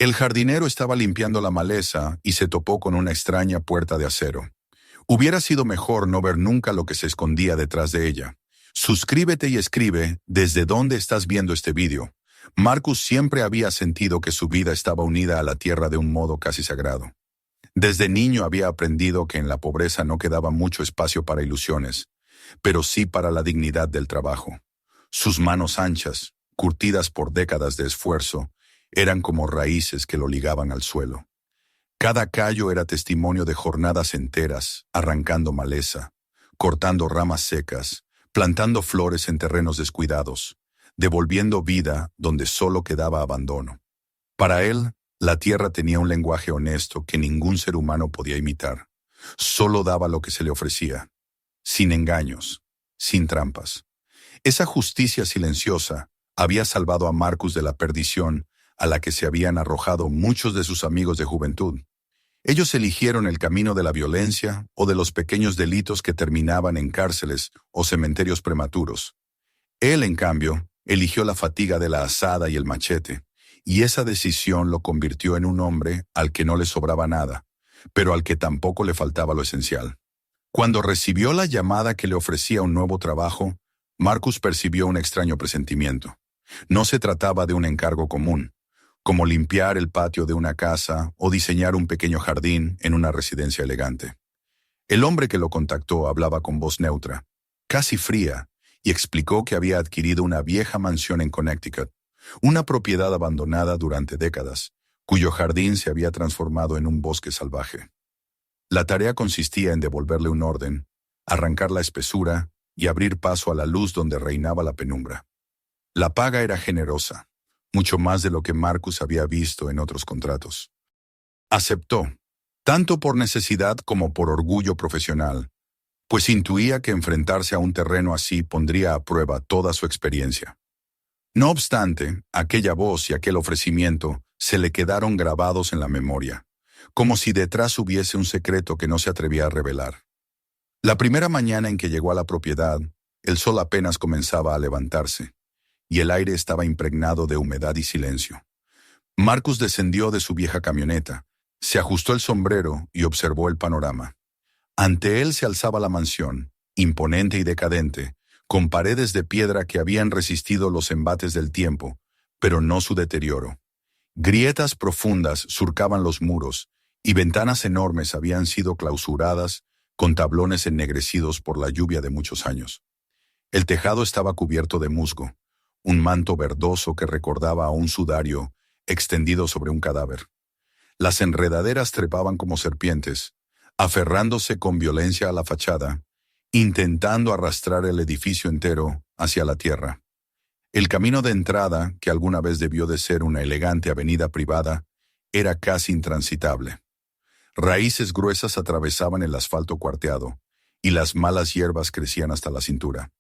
El jardinero estaba limpiando la maleza y se topó con una extraña puerta de acero. Hubiera sido mejor no ver nunca lo que se escondía detrás de ella. Suscríbete y escribe desde dónde estás viendo este vídeo. Marcus siempre había sentido que su vida estaba unida a la tierra de un modo casi sagrado. Desde niño había aprendido que en la pobreza no quedaba mucho espacio para ilusiones, pero sí para la dignidad del trabajo. Sus manos anchas, curtidas por décadas de esfuerzo, eran como raíces que lo ligaban al suelo. Cada callo era testimonio de jornadas enteras, arrancando maleza, cortando ramas secas, plantando flores en terrenos descuidados, devolviendo vida donde solo quedaba abandono. Para él, la tierra tenía un lenguaje honesto que ningún ser humano podía imitar. Solo daba lo que se le ofrecía, sin engaños, sin trampas. Esa justicia silenciosa había salvado a Marcus de la perdición a la que se habían arrojado muchos de sus amigos de juventud. Ellos eligieron el camino de la violencia o de los pequeños delitos que terminaban en cárceles o cementerios prematuros. Él, en cambio, eligió la fatiga de la azada y el machete, y esa decisión lo convirtió en un hombre al que no le sobraba nada, pero al que tampoco le faltaba lo esencial. Cuando recibió la llamada que le ofrecía un nuevo trabajo, Marcus percibió un extraño presentimiento. No se trataba de un encargo común, como limpiar el patio de una casa o diseñar un pequeño jardín en una residencia elegante. El hombre que lo contactó hablaba con voz neutra, casi fría, y explicó que había adquirido una vieja mansión en Connecticut, una propiedad abandonada durante décadas, cuyo jardín se había transformado en un bosque salvaje. La tarea consistía en devolverle un orden, arrancar la espesura y abrir paso a la luz donde reinaba la penumbra. La paga era generosa, mucho más de lo que Marcus había visto en otros contratos. Aceptó, tanto por necesidad como por orgullo profesional, pues intuía que enfrentarse a un terreno así pondría a prueba toda su experiencia. No obstante, aquella voz y aquel ofrecimiento se le quedaron grabados en la memoria, como si detrás hubiese un secreto que no se atrevía a revelar. La primera mañana en que llegó a la propiedad, el sol apenas comenzaba a levantarse, y el aire estaba impregnado de humedad y silencio. Marcus descendió de su vieja camioneta, se ajustó el sombrero y observó el panorama. Ante él se alzaba la mansión, imponente y decadente, con paredes de piedra que habían resistido los embates del tiempo, pero no su deterioro. Grietas profundas surcaban los muros, y ventanas enormes habían sido clausuradas con tablones ennegrecidos por la lluvia de muchos años. El tejado estaba cubierto de musgo, un manto verdoso que recordaba a un sudario extendido sobre un cadáver. Las enredaderas trepaban como serpientes, aferrándose con violencia a la fachada, intentando arrastrar el edificio entero hacia la tierra. El camino de entrada, que alguna vez debió de ser una elegante avenida privada, era casi intransitable. Raíces gruesas atravesaban el asfalto cuarteado, y las malas hierbas crecían hasta la cintura.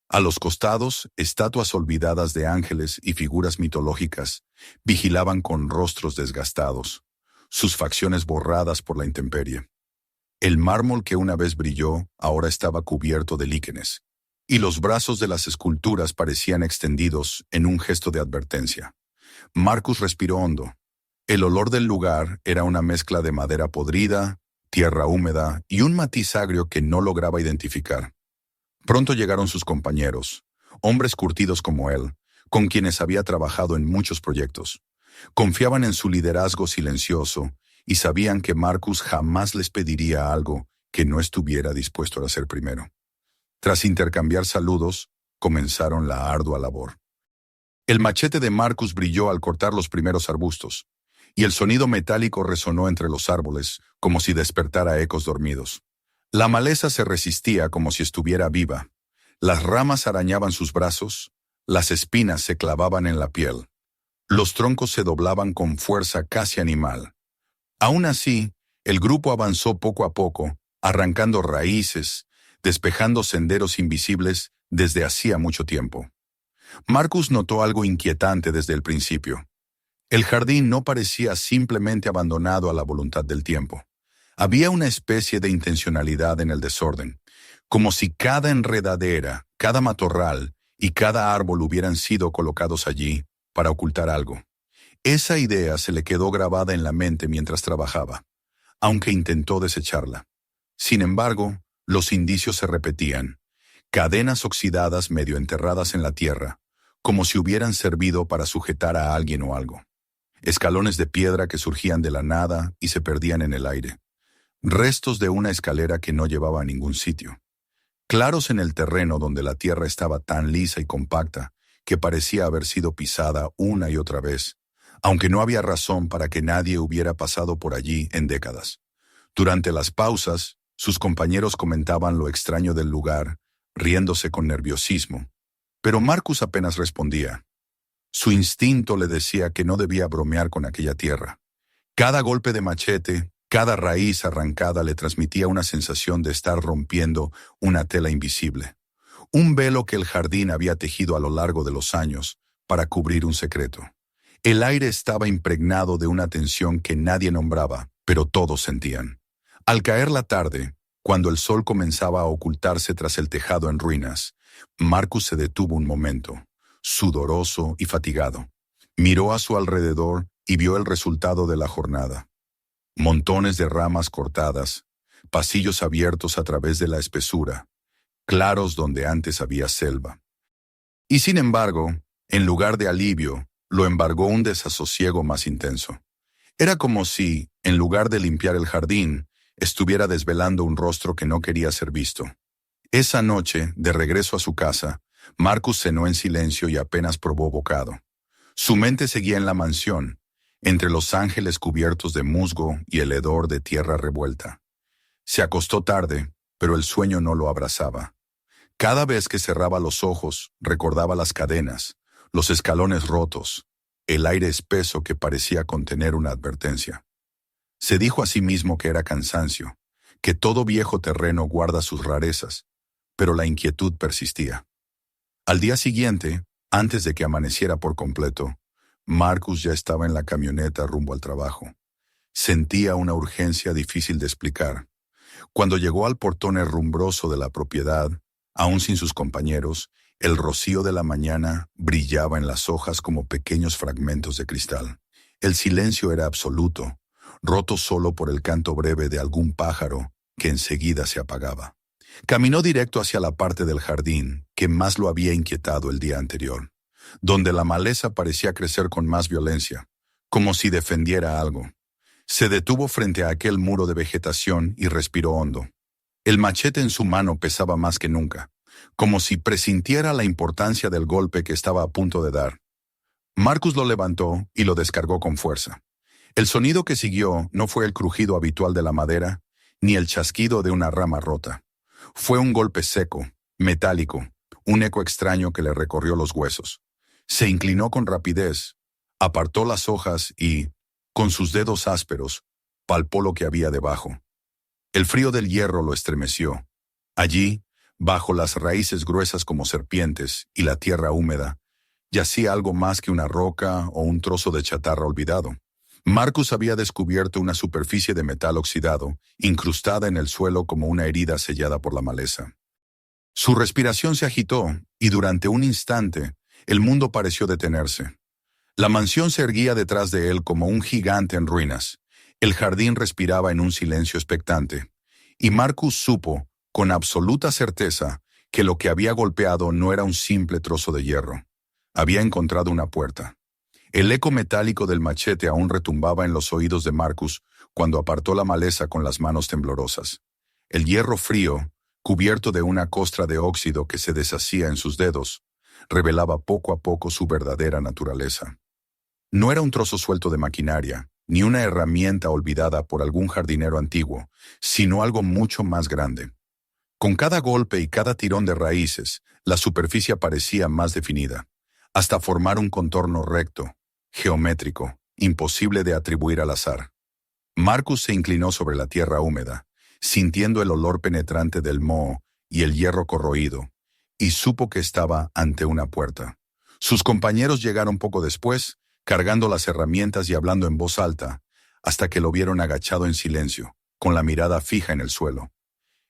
A los costados, estatuas olvidadas de ángeles y figuras mitológicas vigilaban con rostros desgastados, sus facciones borradas por la intemperie. El mármol que una vez brilló ahora estaba cubierto de líquenes, y los brazos de las esculturas parecían extendidos en un gesto de advertencia. Marcus respiró hondo. El olor del lugar era una mezcla de madera podrida, tierra húmeda y un matiz agrio que no lograba identificar. Pronto llegaron sus compañeros, hombres curtidos como él, con quienes había trabajado en muchos proyectos. Confiaban en su liderazgo silencioso y sabían que Marcus jamás les pediría algo que no estuviera dispuesto a hacer primero. Tras intercambiar saludos, comenzaron la ardua labor. El machete de Marcus brilló al cortar los primeros arbustos, y el sonido metálico resonó entre los árboles, como si despertara ecos dormidos. La maleza se resistía como si estuviera viva. Las ramas arañaban sus brazos, las espinas se clavaban en la piel. Los troncos se doblaban con fuerza casi animal. Aún así, el grupo avanzó poco a poco, arrancando raíces, despejando senderos invisibles desde hacía mucho tiempo. Marcus notó algo inquietante desde el principio. El jardín no parecía simplemente abandonado a la voluntad del tiempo. Había una especie de intencionalidad en el desorden, como si cada enredadera, cada matorral y cada árbol hubieran sido colocados allí para ocultar algo. Esa idea se le quedó grabada en la mente mientras trabajaba, aunque intentó desecharla. Sin embargo, los indicios se repetían, cadenas oxidadas medio enterradas en la tierra, como si hubieran servido para sujetar a alguien o algo. Escalones de piedra que surgían de la nada y se perdían en el aire. Restos de una escalera que no llevaba a ningún sitio. Claros en el terreno donde la tierra estaba tan lisa y compacta que parecía haber sido pisada una y otra vez, aunque no había razón para que nadie hubiera pasado por allí en décadas. Durante las pausas, sus compañeros comentaban lo extraño del lugar, riéndose con nerviosismo. Pero Marcus apenas respondía. Su instinto le decía que no debía bromear con aquella tierra. Cada golpe de machete, cada raíz arrancada le transmitía una sensación de estar rompiendo una tela invisible. Un velo que el jardín había tejido a lo largo de los años para cubrir un secreto. El aire estaba impregnado de una tensión que nadie nombraba, pero todos sentían. Al caer la tarde, cuando el sol comenzaba a ocultarse tras el tejado en ruinas, Marcus se detuvo un momento, sudoroso y fatigado. Miró a su alrededor y vio el resultado de la jornada. Montones de ramas cortadas, pasillos abiertos a través de la espesura, claros donde antes había selva. Y sin embargo, en lugar de alivio, lo embargó un desasosiego más intenso. Era como si, en lugar de limpiar el jardín, estuviera desvelando un rostro que no quería ser visto. Esa noche, de regreso a su casa, Marcus cenó en silencio y apenas probó bocado. Su mente seguía en la mansión, entre los ángeles cubiertos de musgo y el hedor de tierra revuelta. Se acostó tarde, pero el sueño no lo abrazaba. Cada vez que cerraba los ojos, recordaba las cadenas, los escalones rotos, el aire espeso que parecía contener una advertencia. Se dijo a sí mismo que era cansancio, que todo viejo terreno guarda sus rarezas, pero la inquietud persistía. Al día siguiente, antes de que amaneciera por completo, Marcus ya estaba en la camioneta rumbo al trabajo. Sentía una urgencia difícil de explicar. Cuando llegó al portón herrumbroso de la propiedad, aún sin sus compañeros, el rocío de la mañana brillaba en las hojas como pequeños fragmentos de cristal. El silencio era absoluto, roto solo por el canto breve de algún pájaro que enseguida se apagaba. Caminó directo hacia la parte del jardín que más lo había inquietado el día anterior, donde la maleza parecía crecer con más violencia, como si defendiera algo. Se detuvo frente a aquel muro de vegetación y respiró hondo. El machete en su mano pesaba más que nunca, como si presintiera la importancia del golpe que estaba a punto de dar. Marcus lo levantó y lo descargó con fuerza. El sonido que siguió no fue el crujido habitual de la madera, ni el chasquido de una rama rota. Fue un golpe seco, metálico, un eco extraño que le recorrió los huesos. Se inclinó con rapidez, apartó las hojas y, con sus dedos ásperos, palpó lo que había debajo. El frío del hierro lo estremeció. Allí, bajo las raíces gruesas como serpientes y la tierra húmeda, yacía algo más que una roca o un trozo de chatarra olvidado. Marcus había descubierto una superficie de metal oxidado, incrustada en el suelo como una herida sellada por la maleza. Su respiración se agitó, y durante un instante, el mundo pareció detenerse. La mansión se erguía detrás de él como un gigante en ruinas. El jardín respiraba en un silencio expectante, y Marcus supo, con absoluta certeza, que lo que había golpeado no era un simple trozo de hierro. Había encontrado una puerta. El eco metálico del machete aún retumbaba en los oídos de Marcus cuando apartó la maleza con las manos temblorosas. El hierro frío, cubierto de una costra de óxido que se deshacía en sus dedos, revelaba poco a poco su verdadera naturaleza. No era un trozo suelto de maquinaria, ni una herramienta olvidada por algún jardinero antiguo, sino algo mucho más grande. Con cada golpe y cada tirón de raíces, la superficie parecía más definida, hasta formar un contorno recto, geométrico, imposible de atribuir al azar. Marcus se inclinó sobre la tierra húmeda, sintiendo el olor penetrante del moho y el hierro corroído, y supo que estaba ante una puerta. Sus compañeros llegaron poco después, cargando las herramientas y hablando en voz alta, hasta que lo vieron agachado en silencio, con la mirada fija en el suelo.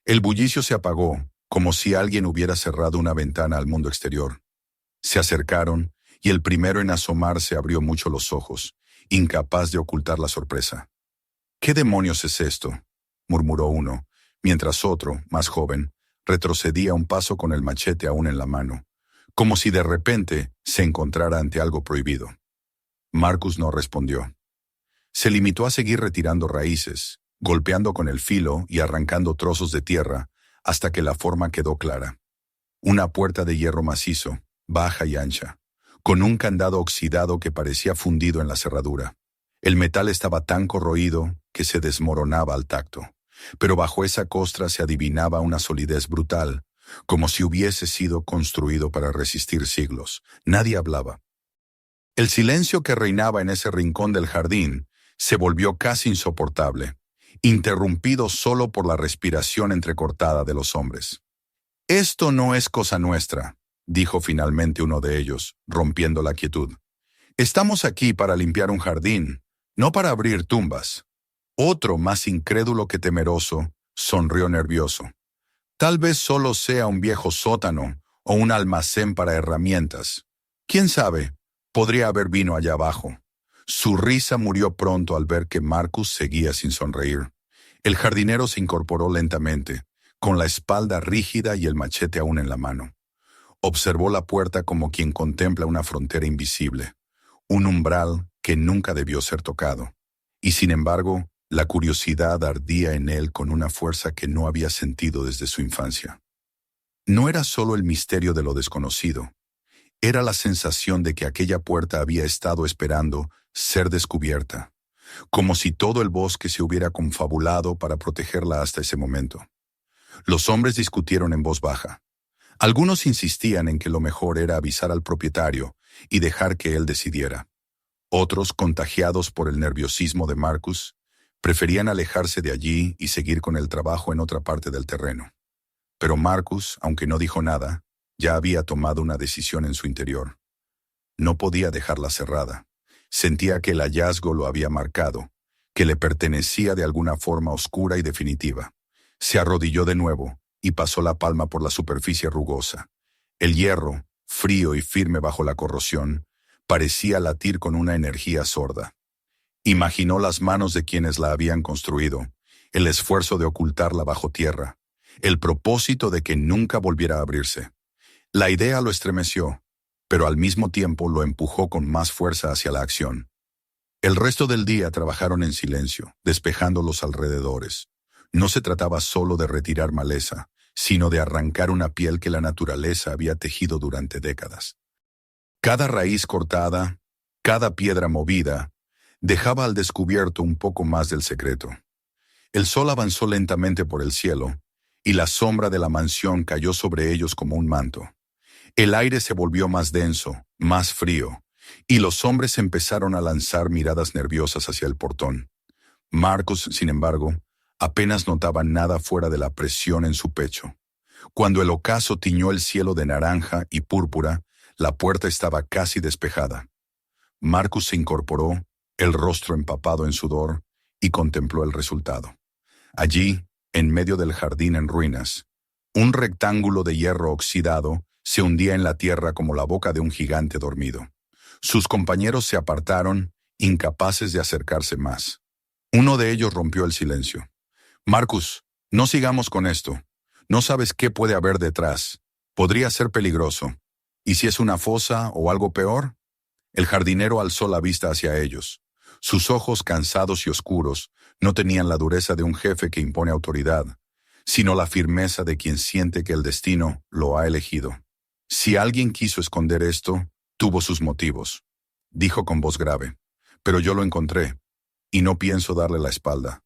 El bullicio se apagó, como si alguien hubiera cerrado una ventana al mundo exterior. Se acercaron, y el primero en asomarse abrió mucho los ojos, incapaz de ocultar la sorpresa. «¿Qué demonios es esto?», murmuró uno, mientras otro, más joven, retrocedía un paso con el machete aún en la mano, como si de repente se encontrara ante algo prohibido. Marcus no respondió. Se limitó a seguir retirando raíces, golpeando con el filo y arrancando trozos de tierra hasta que la forma quedó clara. Una puerta de hierro macizo, baja y ancha, con un candado oxidado que parecía fundido en la cerradura. El metal estaba tan corroído que se desmoronaba al tacto, pero bajo esa costra se adivinaba una solidez brutal, como si hubiese sido construido para resistir siglos. Nadie hablaba. El silencio que reinaba en ese rincón del jardín se volvió casi insoportable, interrumpido solo por la respiración entrecortada de los hombres. «Esto no es cosa nuestra», dijo finalmente uno de ellos, rompiendo la quietud. «Estamos aquí para limpiar un jardín, no para abrir tumbas». Otro, más incrédulo que temeroso, sonrió nervioso. «Tal vez solo sea un viejo sótano o un almacén para herramientas. ¿Quién sabe? Podría haber vino allá abajo». Su risa murió pronto al ver que Marcus seguía sin sonreír. El jardinero se incorporó lentamente, con la espalda rígida y el machete aún en la mano. Observó la puerta como quien contempla una frontera invisible, un umbral que nunca debió ser tocado. Y sin embargo, la curiosidad ardía en él con una fuerza que no había sentido desde su infancia. No era solo el misterio de lo desconocido, era la sensación de que aquella puerta había estado esperando ser descubierta, como si todo el bosque se hubiera confabulado para protegerla hasta ese momento. Los hombres discutieron en voz baja. Algunos insistían en que lo mejor era avisar al propietario y dejar que él decidiera. Otros, contagiados por el nerviosismo de Marcus, preferían alejarse de allí y seguir con el trabajo en otra parte del terreno. Pero Marcus, aunque no dijo nada, ya había tomado una decisión en su interior. No podía dejarla cerrada. Sentía que el hallazgo lo había marcado, que le pertenecía de alguna forma oscura y definitiva. Se arrodilló de nuevo y pasó la palma por la superficie rugosa. El hierro, frío y firme bajo la corrosión, parecía latir con una energía sorda. Imaginó las manos de quienes la habían construido, el esfuerzo de ocultarla bajo tierra, el propósito de que nunca volviera a abrirse. La idea lo estremeció, pero al mismo tiempo lo empujó con más fuerza hacia la acción. El resto del día trabajaron en silencio, despejando los alrededores. No se trataba solo de retirar maleza, sino de arrancar una piel que la naturaleza había tejido durante décadas. Cada raíz cortada, cada piedra movida, dejaba al descubierto un poco más del secreto. El sol avanzó lentamente por el cielo, y la sombra de la mansión cayó sobre ellos como un manto. El aire se volvió más denso, más frío, y los hombres empezaron a lanzar miradas nerviosas hacia el portón. Marcus, sin embargo, apenas notaba nada fuera de la presión en su pecho. Cuando el ocaso tiñó el cielo de naranja y púrpura, la puerta estaba casi despejada. Marcus se incorporó, el rostro empapado en sudor, y contempló el resultado. Allí, en medio del jardín en ruinas, un rectángulo de hierro oxidado se hundía en la tierra como la boca de un gigante dormido. Sus compañeros se apartaron, incapaces de acercarse más. Uno de ellos rompió el silencio. «Marcus, no sigamos con esto. No sabes qué puede haber detrás. Podría ser peligroso. ¿Y si es una fosa o algo peor?» El jardinero alzó la vista hacia ellos. Sus ojos, cansados y oscuros, no tenían la dureza de un jefe que impone autoridad, sino la firmeza de quien siente que el destino lo ha elegido. «Si alguien quiso esconder esto, tuvo sus motivos», dijo con voz grave. «Pero yo lo encontré, y no pienso darle la espalda».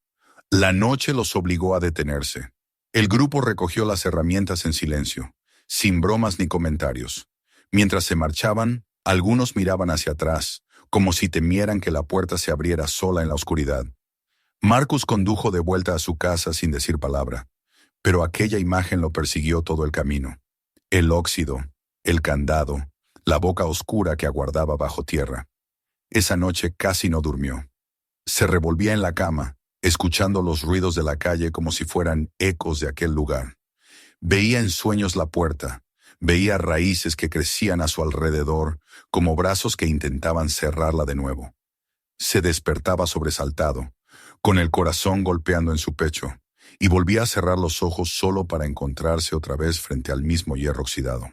La noche los obligó a detenerse. El grupo recogió las herramientas en silencio, sin bromas ni comentarios. Mientras se marchaban, algunos miraban hacia atrás, como si temieran que la puerta se abriera sola en la oscuridad. Marcus condujo de vuelta a su casa sin decir palabra, pero aquella imagen lo persiguió todo el camino. El óxido, el candado, la boca oscura que aguardaba bajo tierra. Esa noche casi no durmió. Se revolvía en la cama, escuchando los ruidos de la calle como si fueran ecos de aquel lugar. Veía en sueños la puerta, veía raíces que crecían a su alrededor como brazos que intentaban cerrarla de nuevo. se despertaba sobresaltado, con el corazón golpeando en su pecho, y volvía a cerrar los ojos solo para encontrarse otra vez frente al mismo hierro oxidado.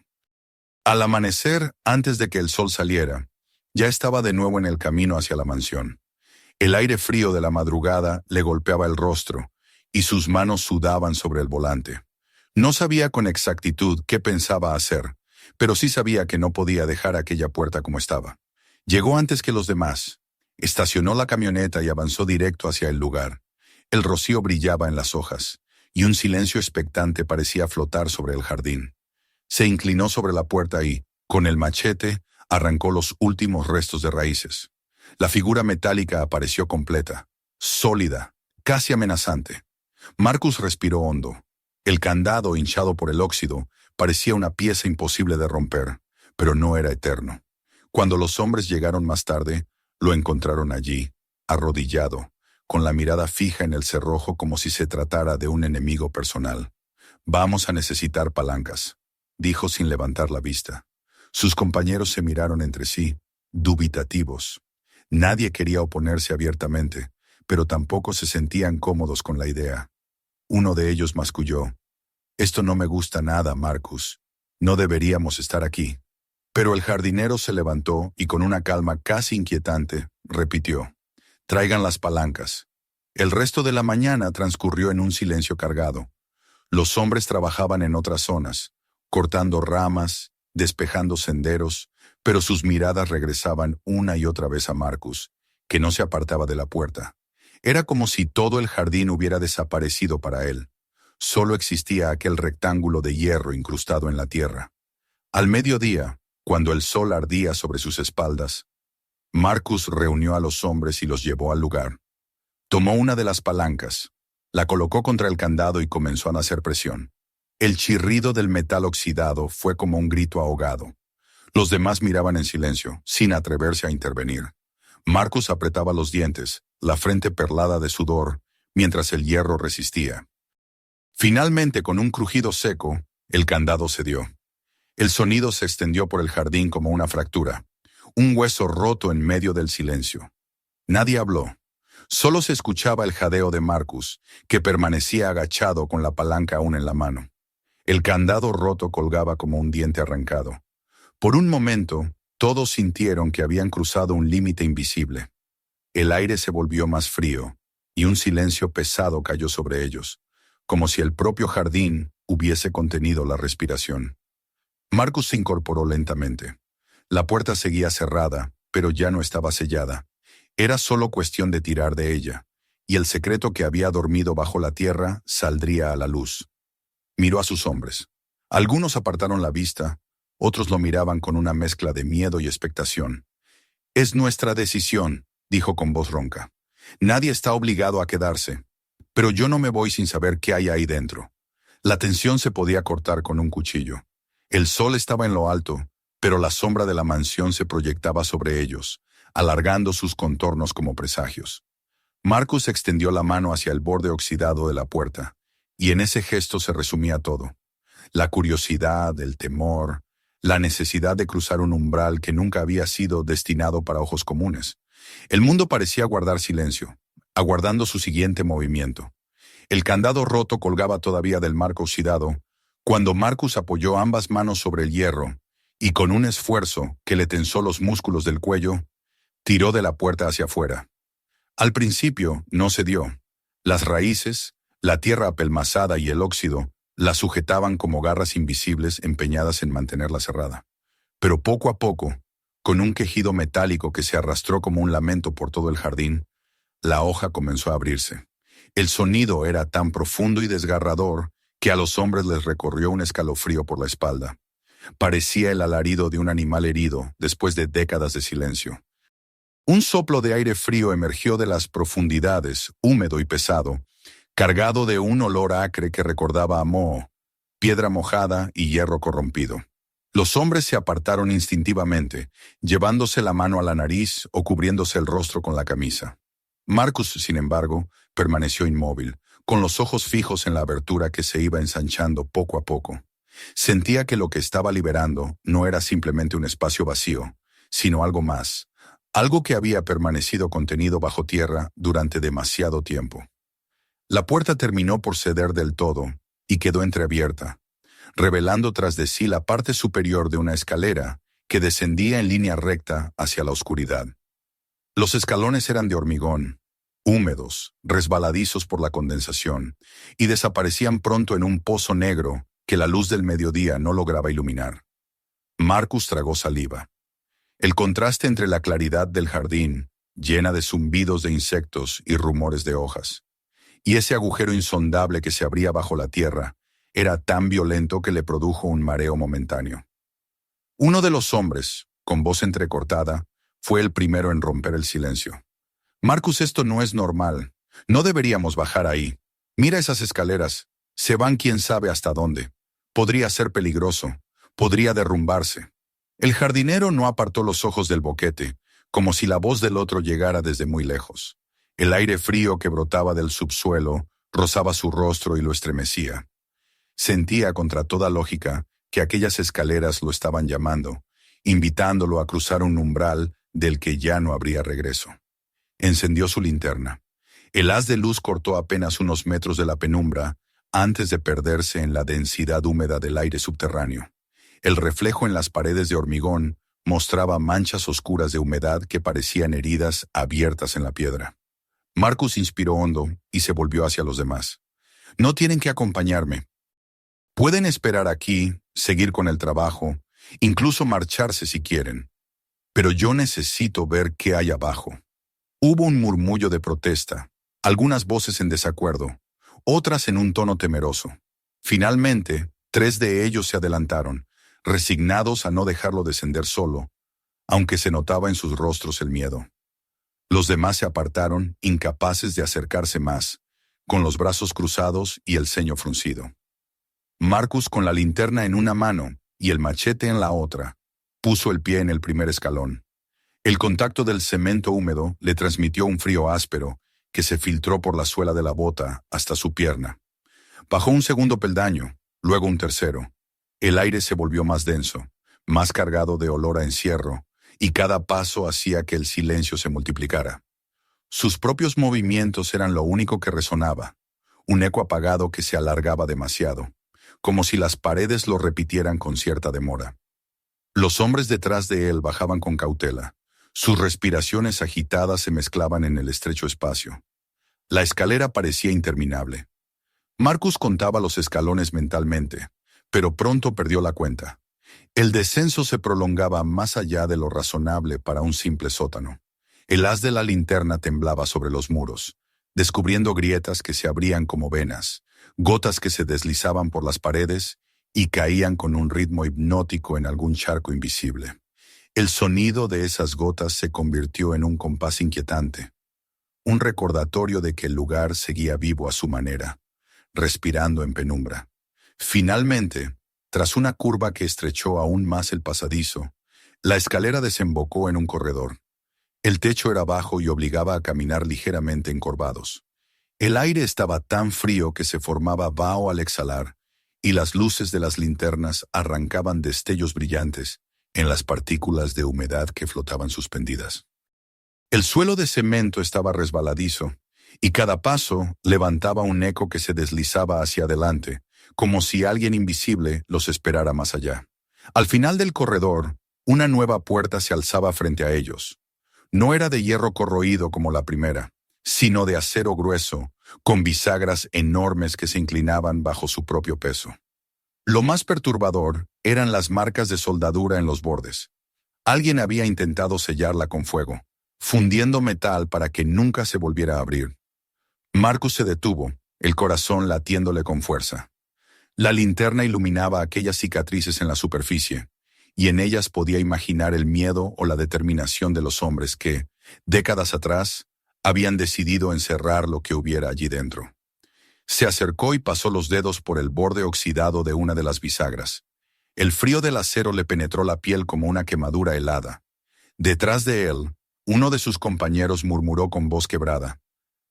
Al amanecer, antes de que el sol saliera, ya estaba de nuevo en el camino hacia la mansión. El aire frío de la madrugada le golpeaba el rostro, y sus manos sudaban sobre el volante. No sabía con exactitud qué pensaba hacer, pero sí sabía que no podía dejar aquella puerta como estaba. Llegó antes que los demás, estacionó la camioneta y avanzó directo hacia el lugar. El rocío brillaba en las hojas, y un silencio expectante parecía flotar sobre el jardín. Se inclinó sobre la puerta y, con el machete, arrancó los últimos restos de raíces. La figura metálica apareció completa, sólida, casi amenazante. Marcus respiró hondo. El candado, hinchado por el óxido, parecía una pieza imposible de romper, pero no era eterno. Cuando los hombres llegaron más tarde, lo encontraron allí, arrodillado, con la mirada fija en el cerrojo como si se tratara de un enemigo personal. «Vamos a necesitar palancas», dijo sin levantar la vista. Sus compañeros se miraron entre sí, dubitativos. Nadie quería oponerse abiertamente, pero tampoco se sentían cómodos con la idea. Uno de ellos masculló: «Esto no me gusta nada, Marcus. No deberíamos estar aquí». Pero el jardinero se levantó y con una calma casi inquietante, repitió: «Traigan las palancas». El resto de la mañana transcurrió en un silencio cargado. Los hombres trabajaban en otras zonas, cortando ramas, despejando senderos, pero sus miradas regresaban una y otra vez a Marcus, que no se apartaba de la puerta. Era como si todo el jardín hubiera desaparecido para él. Solo existía aquel rectángulo de hierro incrustado en la tierra. Al mediodía, cuando el sol ardía sobre sus espaldas, Marcus reunió a los hombres y los llevó al lugar. Tomó una de las palancas, la colocó contra el candado y comenzó a hacer presión. El chirrido del metal oxidado fue como un grito ahogado. Los demás miraban en silencio, sin atreverse a intervenir. Marcus apretaba los dientes, la frente perlada de sudor, mientras el hierro resistía. Finalmente, con un crujido seco, el candado cedió. El sonido se extendió por el jardín como una fractura, un hueso roto en medio del silencio. Nadie habló. Solo se escuchaba el jadeo de Marcus, que permanecía agachado con la palanca aún en la mano. El candado roto colgaba como un diente arrancado. Por un momento, todos sintieron que habían cruzado un límite invisible. El aire se volvió más frío, y un silencio pesado cayó sobre ellos, como si el propio jardín hubiese contenido la respiración. Marcus se incorporó lentamente. La puerta seguía cerrada, pero ya no estaba sellada. Era solo cuestión de tirar de ella, y el secreto que había dormido bajo la tierra saldría a la luz. Miró a sus hombres. Algunos apartaron la vista, otros lo miraban con una mezcla de miedo y expectación. «Es nuestra decisión», dijo con voz ronca. «Nadie está obligado a quedarse, pero yo no me voy sin saber qué hay ahí dentro». La tensión se podía cortar con un cuchillo. El sol estaba en lo alto, pero la sombra de la mansión se proyectaba sobre ellos, alargando sus contornos como presagios. Marcus extendió la mano hacia el borde oxidado de la puerta, y en ese gesto se resumía todo. La curiosidad, el temor, la necesidad de cruzar un umbral que nunca había sido destinado para ojos comunes. El mundo parecía guardar silencio, aguardando su siguiente movimiento. El candado roto colgaba todavía del marco oxidado, cuando Marcus apoyó ambas manos sobre el hierro, y con un esfuerzo que le tensó los músculos del cuello, tiró de la puerta hacia afuera. Al principio no cedió. Las raíces, la tierra apelmazada y el óxido la sujetaban como garras invisibles empeñadas en mantenerla cerrada. Pero poco a poco, con un quejido metálico que se arrastró como un lamento por todo el jardín, la hoja comenzó a abrirse. El sonido era tan profundo y desgarrador que a los hombres les recorrió un escalofrío por la espalda. Parecía el alarido de un animal herido después de décadas de silencio. Un soplo de aire frío emergió de las profundidades, húmedo y pesado, cargado de un olor acre que recordaba a moho, piedra mojada y hierro corrompido. Los hombres se apartaron instintivamente, llevándose la mano a la nariz o cubriéndose el rostro con la camisa. Marcus, sin embargo, permaneció inmóvil, con los ojos fijos en la abertura que se iba ensanchando poco a poco. Sentía que lo que estaba liberando no era simplemente un espacio vacío, sino algo más, algo que había permanecido contenido bajo tierra durante demasiado tiempo. La puerta terminó por ceder del todo y quedó entreabierta, revelando tras de sí la parte superior de una escalera que descendía en línea recta hacia la oscuridad. Los escalones eran de hormigón, húmedos, resbaladizos por la condensación, y desaparecían pronto en un pozo negro que la luz del mediodía no lograba iluminar. Marcus tragó saliva. El contraste entre la claridad del jardín, llena de zumbidos de insectos y rumores de hojas, y ese agujero insondable que se abría bajo la tierra, era tan violento que le produjo un mareo momentáneo. Uno de los hombres, con voz entrecortada, fue el primero en romper el silencio. «Marcus, esto no es normal. No deberíamos bajar ahí. Mira esas escaleras. Se van quién sabe hasta dónde. Podría ser peligroso. Podría derrumbarse». El jardinero no apartó los ojos del boquete, como si la voz del otro llegara desde muy lejos. El aire frío que brotaba del subsuelo rozaba su rostro y lo estremecía. Sentía contra toda lógica que aquellas escaleras lo estaban llamando, invitándolo a cruzar un umbral del que ya no habría regreso. Encendió su linterna. El haz de luz cortó apenas unos metros de la penumbra antes de perderse en la densidad húmeda del aire subterráneo. El reflejo en las paredes de hormigón mostraba manchas oscuras de humedad que parecían heridas abiertas en la piedra. Marcus inspiró hondo y se volvió hacia los demás. «No tienen que acompañarme. Pueden esperar aquí, seguir con el trabajo, incluso marcharse si quieren. Pero yo necesito ver qué hay abajo». Hubo un murmullo de protesta, algunas voces en desacuerdo, otras en un tono temeroso. Finalmente, 3 de ellos se adelantaron, resignados a no dejarlo descender solo, aunque se notaba en sus rostros el miedo. Los demás se apartaron, incapaces de acercarse más, con los brazos cruzados y el ceño fruncido. Marcus, con la linterna en una mano y el machete en la otra, puso el pie en el primer escalón. El contacto del cemento húmedo le transmitió un frío áspero que se filtró por la suela de la bota hasta su pierna. Bajó un segundo peldaño, luego un tercero. El aire se volvió más denso, más cargado de olor a encierro, y cada paso hacía que el silencio se multiplicara. Sus propios movimientos eran lo único que resonaba, un eco apagado que se alargaba demasiado, como si las paredes lo repitieran con cierta demora. Los hombres detrás de él bajaban con cautela. Sus respiraciones agitadas se mezclaban en el estrecho espacio. La escalera parecía interminable. Marcus contaba los escalones mentalmente, pero pronto perdió la cuenta. El descenso se prolongaba más allá de lo razonable para un simple sótano. El haz de la linterna temblaba sobre los muros, descubriendo grietas que se abrían como venas, gotas que se deslizaban por las paredes y caían con un ritmo hipnótico en algún charco invisible. El sonido de esas gotas se convirtió en un compás inquietante, un recordatorio de que el lugar seguía vivo a su manera, respirando en penumbra. Finalmente, tras una curva que estrechó aún más el pasadizo, la escalera desembocó en un corredor. El techo era bajo y obligaba a caminar ligeramente encorvados. El aire estaba tan frío que se formaba vaho al exhalar, y las luces de las linternas arrancaban destellos brillantes en las partículas de humedad que flotaban suspendidas. El suelo de cemento estaba resbaladizo, y cada paso levantaba un eco que se deslizaba hacia adelante, como si alguien invisible los esperara más allá. Al final del corredor, una nueva puerta se alzaba frente a ellos. No era de hierro corroído como la primera, sino de acero grueso, con bisagras enormes que se inclinaban bajo su propio peso. Lo más perturbador eran las marcas de soldadura en los bordes. Alguien había intentado sellarla con fuego, fundiendo metal para que nunca se volviera a abrir. Marcus se detuvo, el corazón latiéndole con fuerza. La linterna iluminaba aquellas cicatrices en la superficie, y en ellas podía imaginar el miedo o la determinación de los hombres que, décadas atrás, habían decidido encerrar lo que hubiera allí dentro. Se acercó y pasó los dedos por el borde oxidado de una de las bisagras. El frío del acero le penetró la piel como una quemadura helada. Detrás de él, uno de sus compañeros murmuró con voz quebrada: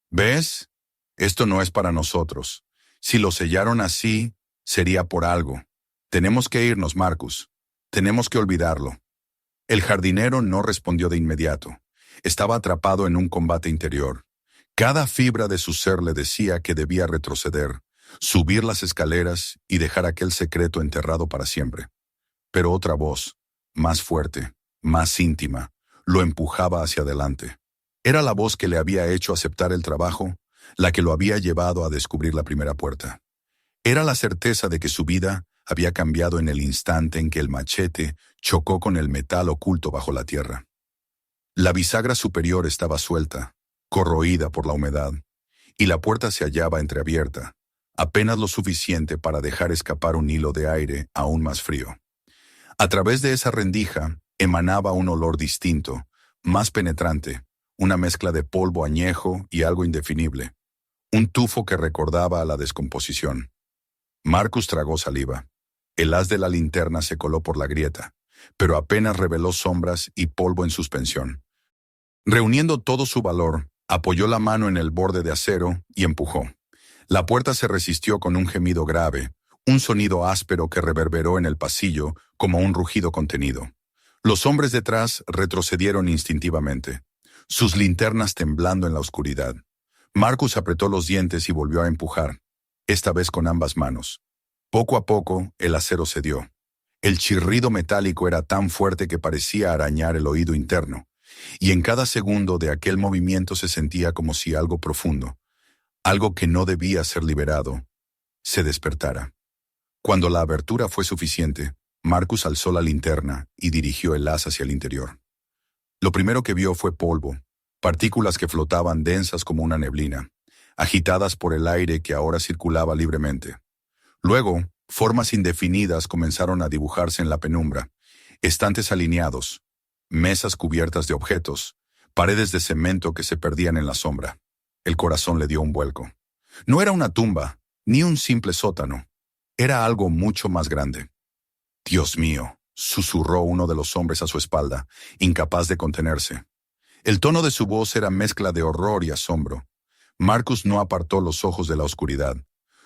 «¿Ves? Esto no es para nosotros. Si lo sellaron así, sería por algo. Tenemos que irnos, Marcus. Tenemos que olvidarlo». El jardinero no respondió de inmediato. Estaba atrapado en un combate interior. Cada fibra de su ser le decía que debía retroceder, subir las escaleras y dejar aquel secreto enterrado para siempre. Pero otra voz, más fuerte, más íntima, lo empujaba hacia adelante. Era la voz que le había hecho aceptar el trabajo, la que lo había llevado a descubrir la primera puerta. Era la certeza de que su vida había cambiado en el instante en que el machete chocó con el metal oculto bajo la tierra. La bisagra superior estaba suelta, corroída por la humedad, y la puerta se hallaba entreabierta, apenas lo suficiente para dejar escapar un hilo de aire aún más frío. A través de esa rendija emanaba un olor distinto, más penetrante, una mezcla de polvo añejo y algo indefinible, un tufo que recordaba a la descomposición. Marcus tragó saliva. El haz de la linterna se coló por la grieta, pero apenas reveló sombras y polvo en suspensión. Reuniendo todo su valor, apoyó la mano en el borde de acero y empujó. La puerta se resistió con un gemido grave, un sonido áspero que reverberó en el pasillo como un rugido contenido. Los hombres detrás retrocedieron instintivamente, sus linternas temblando en la oscuridad. Marcus apretó los dientes y volvió a empujar, esta vez con ambas manos. Poco a poco, el acero cedió. El chirrido metálico era tan fuerte que parecía arañar el oído interno, y en cada segundo de aquel movimiento se sentía como si algo profundo, algo que no debía ser liberado, se despertara. Cuando la abertura fue suficiente, Marcus alzó la linterna y dirigió el haz hacia el interior. Lo primero que vio fue polvo, partículas que flotaban densas como una neblina, agitadas por el aire que ahora circulaba libremente. Luego, formas indefinidas comenzaron a dibujarse en la penumbra, estantes alineados, mesas cubiertas de objetos, paredes de cemento que se perdían en la sombra. El corazón le dio un vuelco. No era una tumba, ni un simple sótano. Era algo mucho más grande. «Dios mío», susurró uno de los hombres a su espalda, incapaz de contenerse. El tono de su voz era mezcla de horror y asombro. Marcus no apartó los ojos de la oscuridad.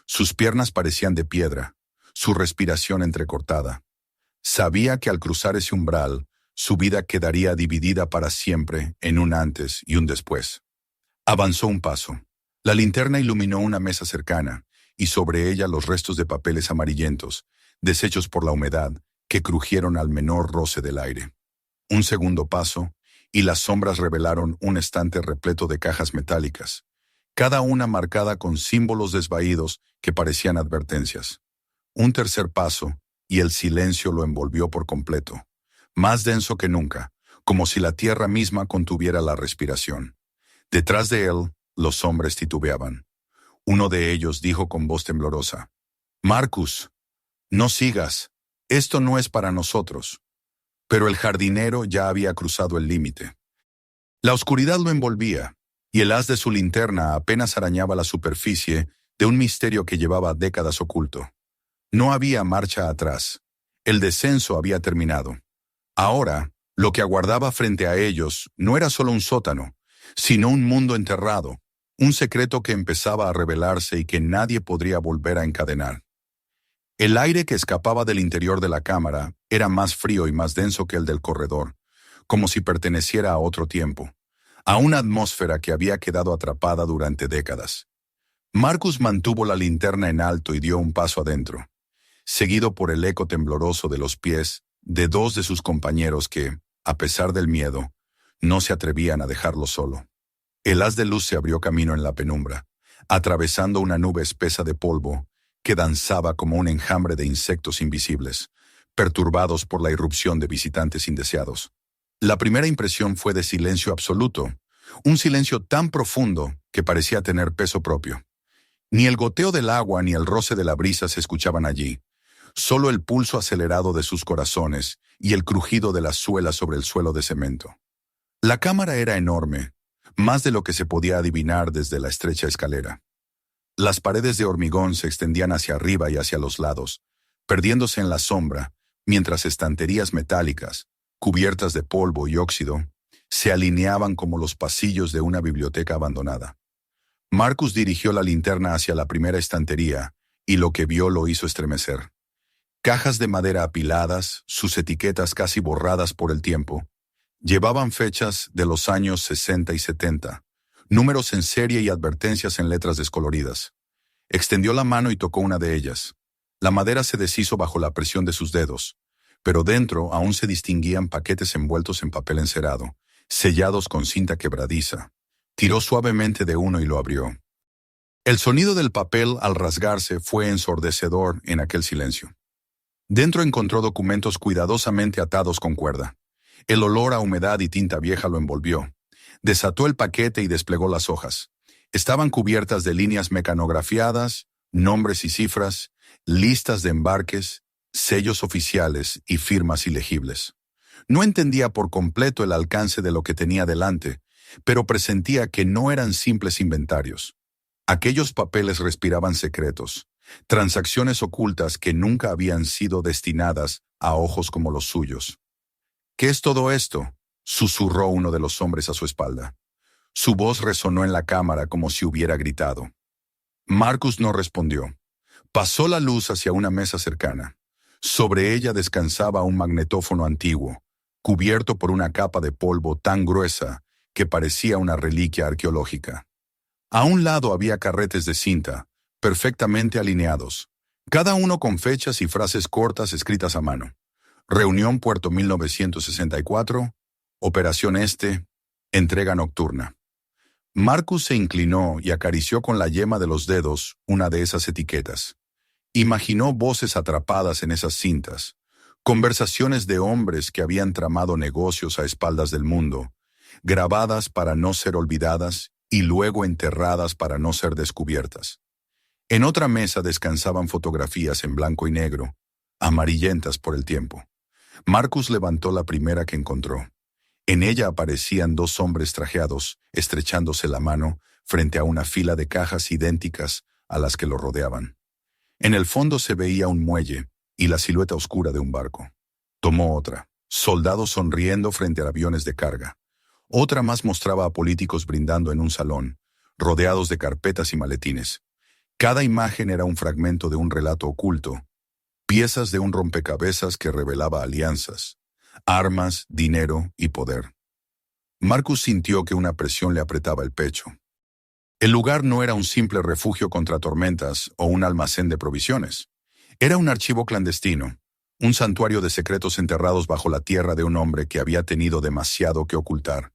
Sus piernas parecían de piedra, su respiración entrecortada. Sabía que al cruzar ese umbral, su vida quedaría dividida para siempre en un antes y un después. Avanzó un paso. La linterna iluminó una mesa cercana, y sobre ella los restos de papeles amarillentos, deshechos por la humedad, que crujieron al menor roce del aire. Un segundo paso, y las sombras revelaron un estante repleto de cajas metálicas, cada una marcada con símbolos desvaídos que parecían advertencias. Un tercer paso, y el silencio lo envolvió por completo, más denso que nunca, como si la tierra misma contuviera la respiración. Detrás de él, los hombres titubeaban. Uno de ellos dijo con voz temblorosa: «Marcus, no sigas, esto no es para nosotros». Pero el jardinero ya había cruzado el límite. La oscuridad lo envolvía, y el haz de su linterna apenas arañaba la superficie de un misterio que llevaba décadas oculto. No había marcha atrás. El descenso había terminado. Ahora, lo que aguardaba frente a ellos no era solo un sótano, sino un mundo enterrado, un secreto que empezaba a revelarse y que nadie podría volver a encadenar. El aire que escapaba del interior de la cámara era más frío y más denso que el del corredor, como si perteneciera a otro tiempo, a una atmósfera que había quedado atrapada durante décadas. Marcus mantuvo la linterna en alto y dio un paso adentro, seguido por el eco tembloroso de los pies de dos de sus compañeros que, a pesar del miedo, no se atrevían a dejarlo solo. El haz de luz se abrió camino en la penumbra, atravesando una nube espesa de polvo que danzaba como un enjambre de insectos invisibles, perturbados por la irrupción de visitantes indeseados. La primera impresión fue de silencio absoluto, un silencio tan profundo que parecía tener peso propio. Ni el goteo del agua ni el roce de la brisa se escuchaban allí, solo el pulso acelerado de sus corazones y el crujido de las suelas sobre el suelo de cemento. La cámara era enorme, más de lo que se podía adivinar desde la estrecha escalera. Las paredes de hormigón se extendían hacia arriba y hacia los lados, perdiéndose en la sombra, mientras estanterías metálicas, cubiertas de polvo y óxido, se alineaban como los pasillos de una biblioteca abandonada. Marcus dirigió la linterna hacia la primera estantería, y lo que vio lo hizo estremecer. Cajas de madera apiladas, sus etiquetas casi borradas por el tiempo, Llevaban fechas de los años 60 y 70, números en serie y advertencias en letras descoloridas. Extendió la mano y tocó una de ellas. La madera se deshizo bajo la presión de sus dedos, pero dentro aún se distinguían paquetes envueltos en papel encerado, sellados con cinta quebradiza. Tiró suavemente de uno y lo abrió. El sonido del papel al rasgarse fue ensordecedor en aquel silencio. Dentro encontró documentos cuidadosamente atados con cuerda. El olor a humedad y tinta vieja lo envolvió. Desató el paquete y desplegó las hojas. Estaban cubiertas de líneas mecanografiadas, nombres y cifras, listas de embarques, sellos oficiales y firmas ilegibles. No entendía por completo el alcance de lo que tenía delante, pero presentía que no eran simples inventarios. Aquellos papeles respiraban secretos, transacciones ocultas que nunca habían sido destinadas a ojos como los suyos. ¿Qué es todo esto?, susurró uno de los hombres a su espalda. Su voz resonó en la cámara como si hubiera gritado. Marcus no respondió. Pasó la luz hacia una mesa cercana. Sobre ella descansaba un magnetófono antiguo, cubierto por una capa de polvo tan gruesa que parecía una reliquia arqueológica. A un lado había carretes de cinta, perfectamente alineados, cada uno con fechas y frases cortas escritas a mano. Reunión Puerto 1964, Operación Este, entrega nocturna. Marcus se inclinó y acarició con la yema de los dedos una de esas etiquetas. Imaginó voces atrapadas en esas cintas, conversaciones de hombres que habían tramado negocios a espaldas del mundo, grabadas para no ser olvidadas y luego enterradas para no ser descubiertas. En otra mesa descansaban fotografías en blanco y negro, amarillentas por el tiempo. Marcus levantó la primera que encontró. En ella aparecían dos hombres trajeados, estrechándose la mano frente a una fila de cajas idénticas a las que lo rodeaban. En el fondo se veía un muelle y la silueta oscura de un barco. Tomó otra, soldados sonriendo frente a aviones de carga. Otra más mostraba a políticos brindando en un salón, rodeados de carpetas y maletines. Cada imagen era un fragmento de un relato oculto, piezas de un rompecabezas que revelaba alianzas, armas, dinero y poder. Marcus sintió que una presión le apretaba el pecho. El lugar no era un simple refugio contra tormentas o un almacén de provisiones. Era un archivo clandestino, un santuario de secretos enterrados bajo la tierra de un hombre que había tenido demasiado que ocultar.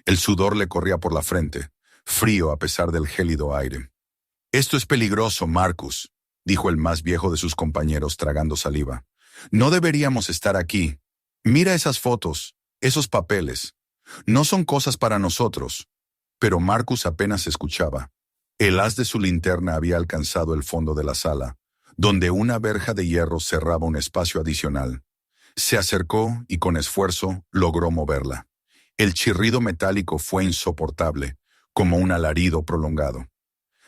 El sudor le corría por la frente, frío a pesar del gélido aire. «Esto es peligroso, Marcus», dijo el más viejo de sus compañeros tragando saliva. «No deberíamos estar aquí. Mira esas fotos, esos papeles. No son cosas para nosotros». Pero Marcus apenas escuchaba. El haz de su linterna había alcanzado el fondo de la sala, donde una verja de hierro cerraba un espacio adicional. Se acercó y con esfuerzo logró moverla. El chirrido metálico fue insoportable, como un alarido prolongado.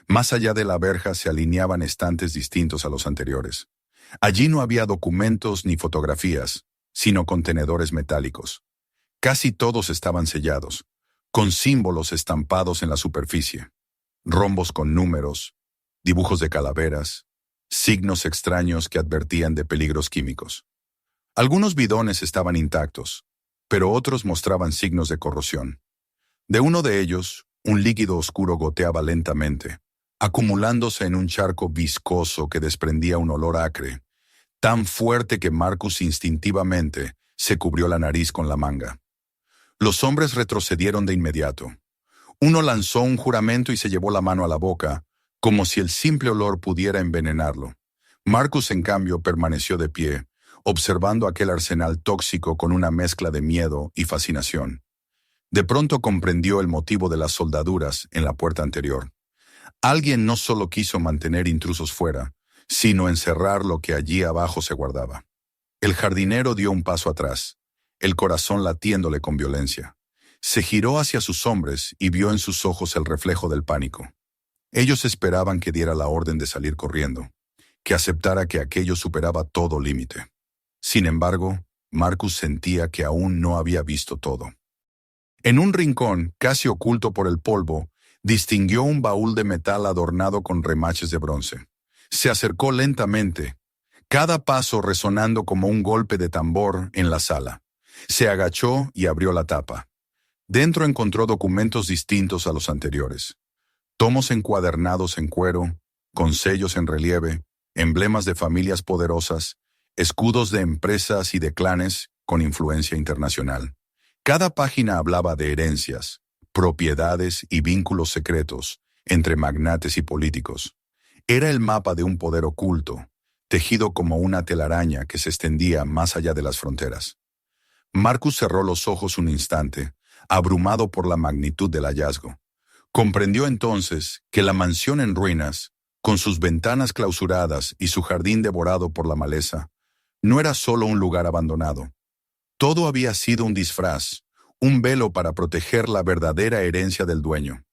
Más allá de la verja se alineaban estantes distintos a los anteriores. Allí no había documentos ni fotografías, sino contenedores metálicos. Casi todos estaban sellados, con símbolos estampados en la superficie. Rombos con números, dibujos de calaveras, signos extraños que advertían de peligros químicos. Algunos bidones estaban intactos, pero otros mostraban signos de corrosión. De uno de ellos, un líquido oscuro goteaba lentamente, acumulándose en un charco viscoso que desprendía un olor acre, tan fuerte que Marcus instintivamente se cubrió la nariz con la manga. Los hombres retrocedieron de inmediato. Uno lanzó un juramento y se llevó la mano a la boca, como si el simple olor pudiera envenenarlo. Marcus, en cambio, permaneció de pie, observando aquel arsenal tóxico con una mezcla de miedo y fascinación. De pronto comprendió el motivo de las soldaduras en la puerta anterior. Alguien no solo quiso mantener intrusos fuera, sino encerrar lo que allí abajo se guardaba. El jardinero dio un paso atrás, el corazón latiéndole con violencia. Se giró hacia sus hombres y vio en sus ojos el reflejo del pánico. Ellos esperaban que diera la orden de salir corriendo, que aceptara que aquello superaba todo límite. Sin embargo, Marcus sentía que aún no había visto todo. En un rincón, casi oculto por el polvo, distinguió un baúl de metal adornado con remaches de bronce. Se acercó lentamente, cada paso resonando como un golpe de tambor en la sala. Se agachó y abrió la tapa. Dentro encontró documentos distintos a los anteriores. Tomos encuadernados en cuero, con sellos en relieve, emblemas de familias poderosas, escudos de empresas y de clanes con influencia internacional. Cada página hablaba de herencias, propiedades y vínculos secretos entre magnates y políticos. Era el mapa de un poder oculto, tejido como una telaraña que se extendía más allá de las fronteras. Marcus cerró los ojos un instante, abrumado por la magnitud del hallazgo. Comprendió entonces que la mansión en ruinas, con sus ventanas clausuradas y su jardín devorado por la maleza, no era solo un lugar abandonado. Todo había sido un disfraz, un velo para proteger la verdadera herencia del dueño.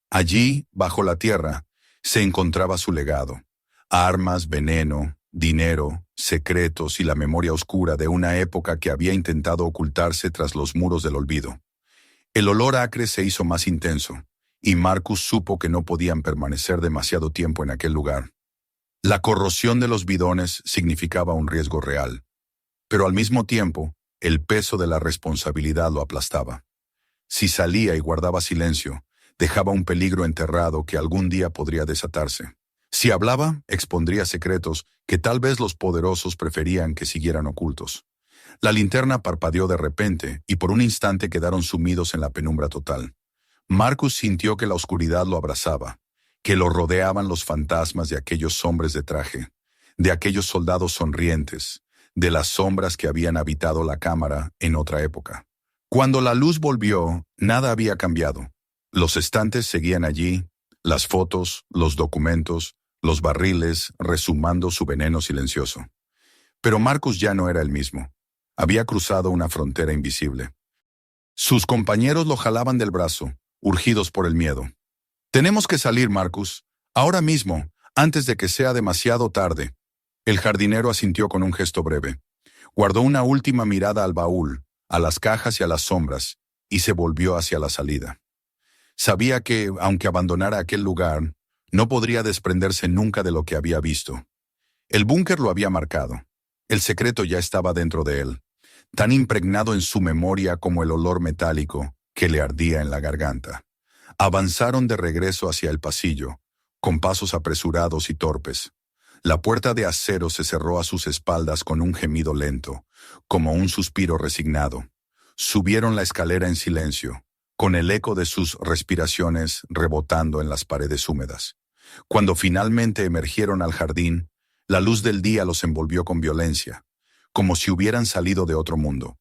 Allí, bajo la tierra, se encontraba su legado: armas, veneno, dinero, secretos y la memoria oscura de una época que había intentado ocultarse tras los muros del olvido. El olor acre se hizo más intenso, y Marcus supo que no podían permanecer demasiado tiempo en aquel lugar. La corrosión de los bidones significaba un riesgo real, pero al mismo tiempo, el peso de la responsabilidad lo aplastaba. Si salía y guardaba silencio, dejaba un peligro enterrado que algún día podría desatarse. Si hablaba, expondría secretos que tal vez los poderosos preferían que siguieran ocultos. La linterna parpadeó de repente y por un instante quedaron sumidos en la penumbra total. Marcus sintió que la oscuridad lo abrazaba, que lo rodeaban los fantasmas de aquellos hombres de traje, de aquellos soldados sonrientes, de las sombras que habían habitado la cámara en otra época. Cuando la luz volvió, nada había cambiado. Los estantes seguían allí, las fotos, los documentos, los barriles rezumando su veneno silencioso. Pero Marcus ya no era el mismo. Había cruzado una frontera invisible. Sus compañeros lo jalaban del brazo, urgidos por el miedo. «Tenemos que salir, Marcus. Ahora mismo, antes de que sea demasiado tarde». El jardinero asintió con un gesto breve. Guardó una última mirada al baúl, a las cajas y a las sombras, y se volvió hacia la salida. Sabía que, aunque abandonara aquel lugar, no podría desprenderse nunca de lo que había visto. El búnker lo había marcado. El secreto ya estaba dentro de él, tan impregnado en su memoria como el olor metálico que le ardía en la garganta. Avanzaron de regreso hacia el pasillo, con pasos apresurados y torpes. La puerta de acero se cerró a sus espaldas con un gemido lento, como un suspiro resignado. Subieron la escalera en silencio, con el eco de sus respiraciones rebotando en las paredes húmedas. Cuando finalmente emergieron al jardín, la luz del día los envolvió con violencia, como si hubieran salido de otro mundo.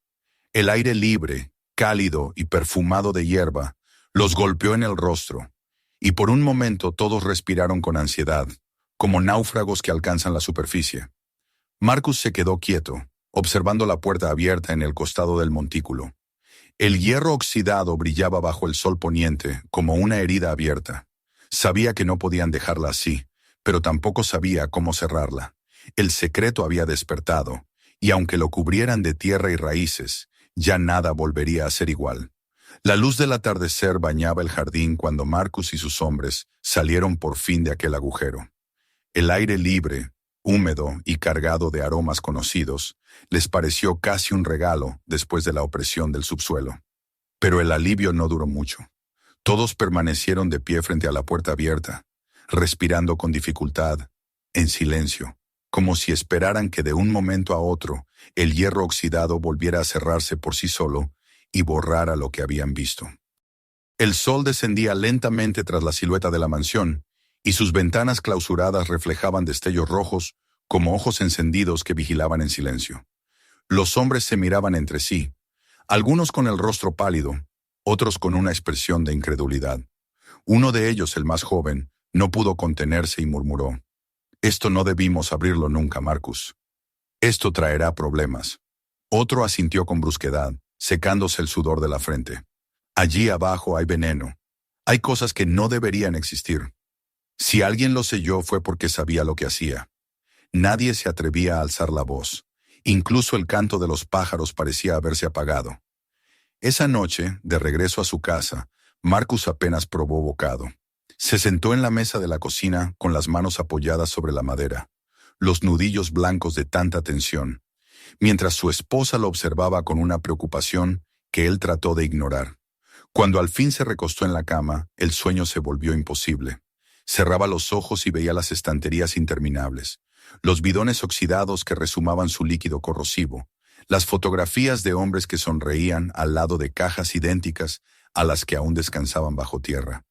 El aire libre, cálido y perfumado de hierba los golpeó en el rostro, y por un momento todos respiraron con ansiedad, como náufragos que alcanzan la superficie. Marcus se quedó quieto, observando la puerta abierta en el costado del montículo. El hierro oxidado brillaba bajo el sol poniente como una herida abierta. Sabía que no podían dejarla así, pero tampoco sabía cómo cerrarla. El secreto había despertado, y aunque lo cubrieran de tierra y raíces, ya nada volvería a ser igual. La luz del atardecer bañaba el jardín cuando Marcus y sus hombres salieron por fin de aquel agujero. El aire libre, húmedo y cargado de aromas conocidos, les pareció casi un regalo después de la opresión del subsuelo. Pero el alivio no duró mucho. Todos permanecieron de pie frente a la puerta abierta, respirando con dificultad, en silencio, como si esperaran que de un momento a otro el hierro oxidado volviera a cerrarse por sí solo y borrara lo que habían visto. El sol descendía lentamente tras la silueta de la mansión, y sus ventanas clausuradas reflejaban destellos rojos como ojos encendidos que vigilaban en silencio. Los hombres se miraban entre sí, algunos con el rostro pálido, otros con una expresión de incredulidad. Uno de ellos, el más joven, no pudo contenerse y murmuró: «Esto no debimos abrirlo nunca, Marcus. Esto traerá problemas». Otro asintió con brusquedad, secándose el sudor de la frente. «Allí abajo hay veneno. Hay cosas que no deberían existir. Si alguien lo selló fue porque sabía lo que hacía». Nadie se atrevía a alzar la voz. Incluso el canto de los pájaros parecía haberse apagado. Esa noche, de regreso a su casa, Marcus apenas probó bocado. Se sentó en la mesa de la cocina con las manos apoyadas sobre la madera, los nudillos blancos de tanta tensión. mientras su esposa lo observaba con una preocupación que él trató de ignorar. Cuando al fin se recostó en la cama, el sueño se volvió imposible. Cerraba los ojos y veía las estanterías interminables, los bidones oxidados que resumaban su líquido corrosivo, las fotografías de hombres que sonreían al lado de cajas idénticas a las que aún descansaban bajo tierra.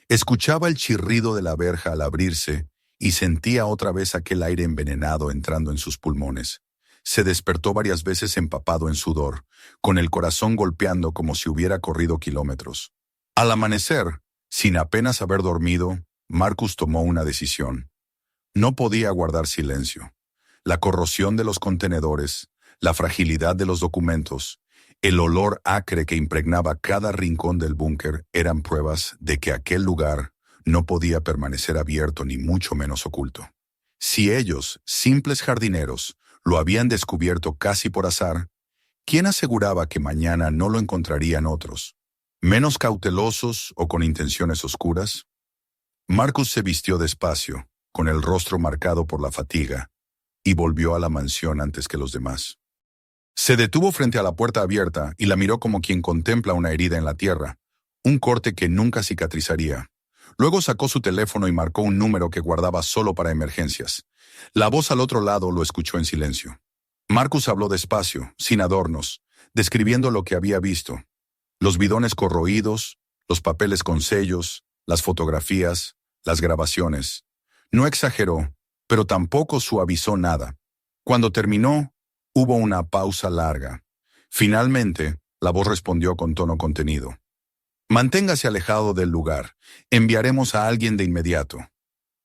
Escuchaba el chirrido de la verja al abrirse y sentía otra vez aquel aire envenenado entrando en sus pulmones. Se despertó varias veces empapado en sudor, con el corazón golpeando como si hubiera corrido kilómetros. Al amanecer, sin apenas haber dormido, Marcus tomó una decisión. No podía guardar silencio. La corrosión de los contenedores, la fragilidad de los documentos, el olor acre que impregnaba cada rincón del búnker eran pruebas de que aquel lugar no podía permanecer abierto ni mucho menos oculto. Si ellos, simples jardineros, lo habían descubierto casi por azar, ¿quién aseguraba que mañana no lo encontrarían otros, menos cautelosos o con intenciones oscuras? Marcus se vistió despacio, con el rostro marcado por la fatiga, y volvió a la mansión antes que los demás. Se detuvo frente a la puerta abierta y la miró como quien contempla una herida en la tierra, un corte que nunca cicatrizaría. Luego sacó su teléfono y marcó un número que guardaba solo para emergencias. La voz al otro lado lo escuchó en silencio. Marcus habló despacio, sin adornos, describiendo lo que había visto. Los bidones corroídos, los papeles con sellos, las fotografías, las grabaciones. No exageró, pero tampoco suavizó nada. Cuando terminó, hubo una pausa larga. Finalmente, la voz respondió con tono contenido. Manténgase alejado del lugar. Enviaremos a alguien de inmediato.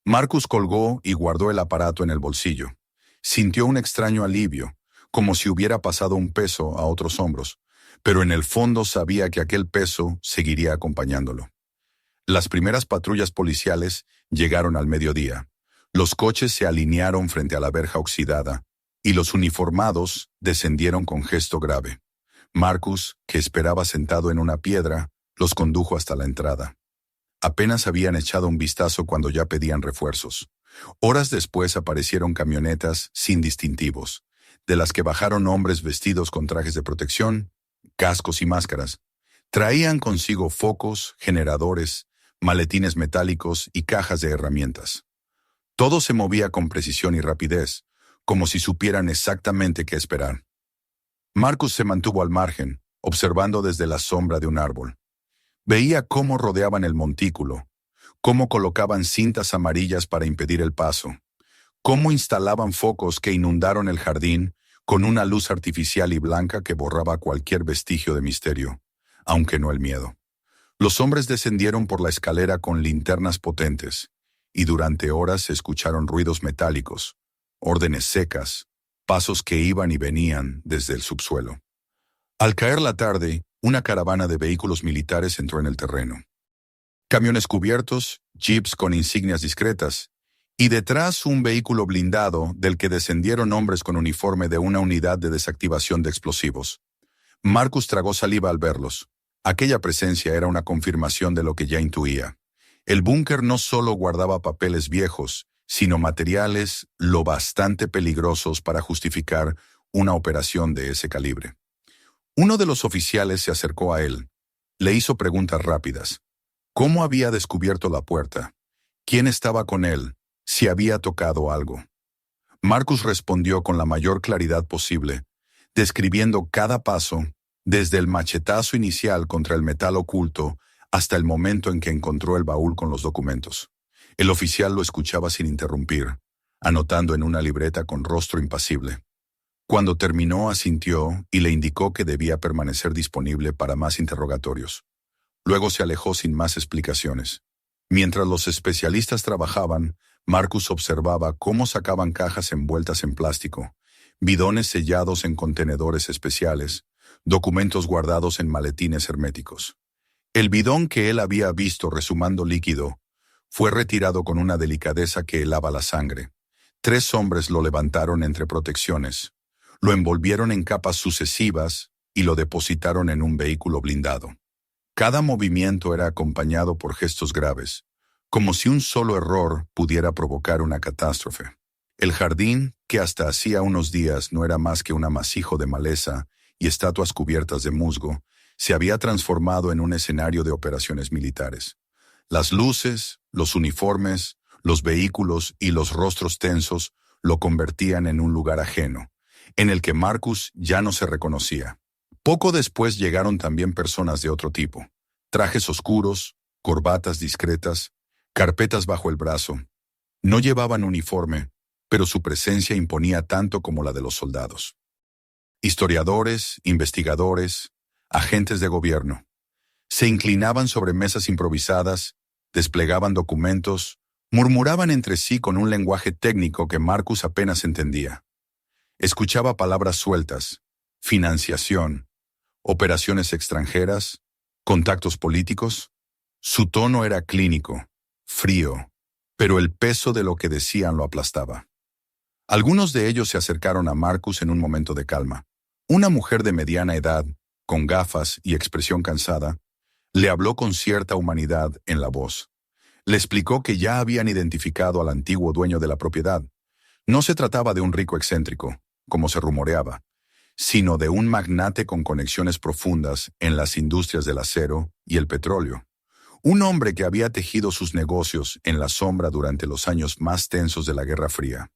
Marcus colgó y guardó el aparato en el bolsillo. Sintió un extraño alivio, como si hubiera pasado un peso a otros hombros, pero en el fondo sabía que aquel peso seguiría acompañándolo. Las primeras patrullas policiales llegaron al mediodía. Los coches se alinearon frente a la verja oxidada, y los uniformados descendieron con gesto grave. Marcus, que esperaba sentado en una piedra, los condujo hasta la entrada. Apenas habían echado un vistazo cuando ya pedían refuerzos. Horas después aparecieron camionetas sin distintivos, de las que bajaron hombres vestidos con trajes de protección, cascos y máscaras. Traían consigo focos, generadores, maletines metálicos y cajas de herramientas. Todo se movía con precisión y rapidez, como si supieran exactamente qué esperar. Marcus se mantuvo al margen, observando desde la sombra de un árbol. Veía cómo rodeaban el montículo, cómo colocaban cintas amarillas para impedir el paso, cómo instalaban focos que inundaron el jardín con una luz artificial y blanca que borraba cualquier vestigio de misterio, aunque no el miedo. Los hombres descendieron por la escalera con linternas potentes, y durante horas se escucharon ruidos metálicos, órdenes secas, pasos que iban y venían desde el subsuelo. Al caer la tarde, una caravana de vehículos militares entró en el terreno. Camiones cubiertos, jeeps con insignias discretas, y detrás un vehículo blindado del que descendieron hombres con uniforme de una unidad de desactivación de explosivos. Marcus tragó saliva al verlos. Aquella presencia era una confirmación de lo que ya intuía. El búnker no solo guardaba papeles viejos, sino materiales lo bastante peligrosos para justificar una operación de ese calibre. Uno de los oficiales se acercó a él. Le hizo preguntas rápidas. ¿Cómo había descubierto la puerta? ¿Quién estaba con él? ¿Si había tocado algo? Marcus respondió con la mayor claridad posible, describiendo cada paso, desde el machetazo inicial contra el metal oculto hasta el momento en que encontró el baúl con los documentos. El oficial lo escuchaba sin interrumpir, anotando en una libreta con rostro impasible. Cuando terminó, asintió y le indicó que debía permanecer disponible para más interrogatorios. Luego se alejó sin más explicaciones. Mientras los especialistas trabajaban, Marcus observaba cómo sacaban cajas envueltas en plástico, bidones sellados en contenedores especiales, documentos guardados en maletines herméticos. El bidón que él había visto resumando líquido fue retirado con una delicadeza que helaba la sangre. 3 hombres lo levantaron entre protecciones, lo envolvieron en capas sucesivas y lo depositaron en un vehículo blindado. Cada movimiento era acompañado por gestos graves, como si un solo error pudiera provocar una catástrofe. El jardín, que hasta hacía unos días no era más que un amasijo de maleza y estatuas cubiertas de musgo, se había transformado en un escenario de operaciones militares. Las luces, los uniformes, los vehículos y los rostros tensos lo convertían en un lugar ajeno, en el que Marcus ya no se reconocía. Poco después llegaron también personas de otro tipo: trajes oscuros, corbatas discretas, carpetas bajo el brazo. No llevaban uniforme, pero su presencia imponía tanto como la de los soldados. Historiadores, investigadores, agentes de gobierno. Se inclinaban sobre mesas improvisadas, desplegaban documentos, murmuraban entre sí con un lenguaje técnico que Marcus apenas entendía. Escuchaba palabras sueltas: financiación, operaciones extranjeras, contactos políticos. Su tono era clínico, frío, pero el peso de lo que decían lo aplastaba. Algunos de ellos se acercaron a Marcus en un momento de calma. Una mujer de mediana edad, con gafas y expresión cansada, le habló con cierta humanidad en la voz. Le explicó que ya habían identificado al antiguo dueño de la propiedad. No se trataba de un rico excéntrico, como se rumoreaba, sino de un magnate con conexiones profundas en las industrias del acero y el petróleo. Un hombre que había tejido sus negocios en la sombra durante los años más tensos de la Guerra Fría.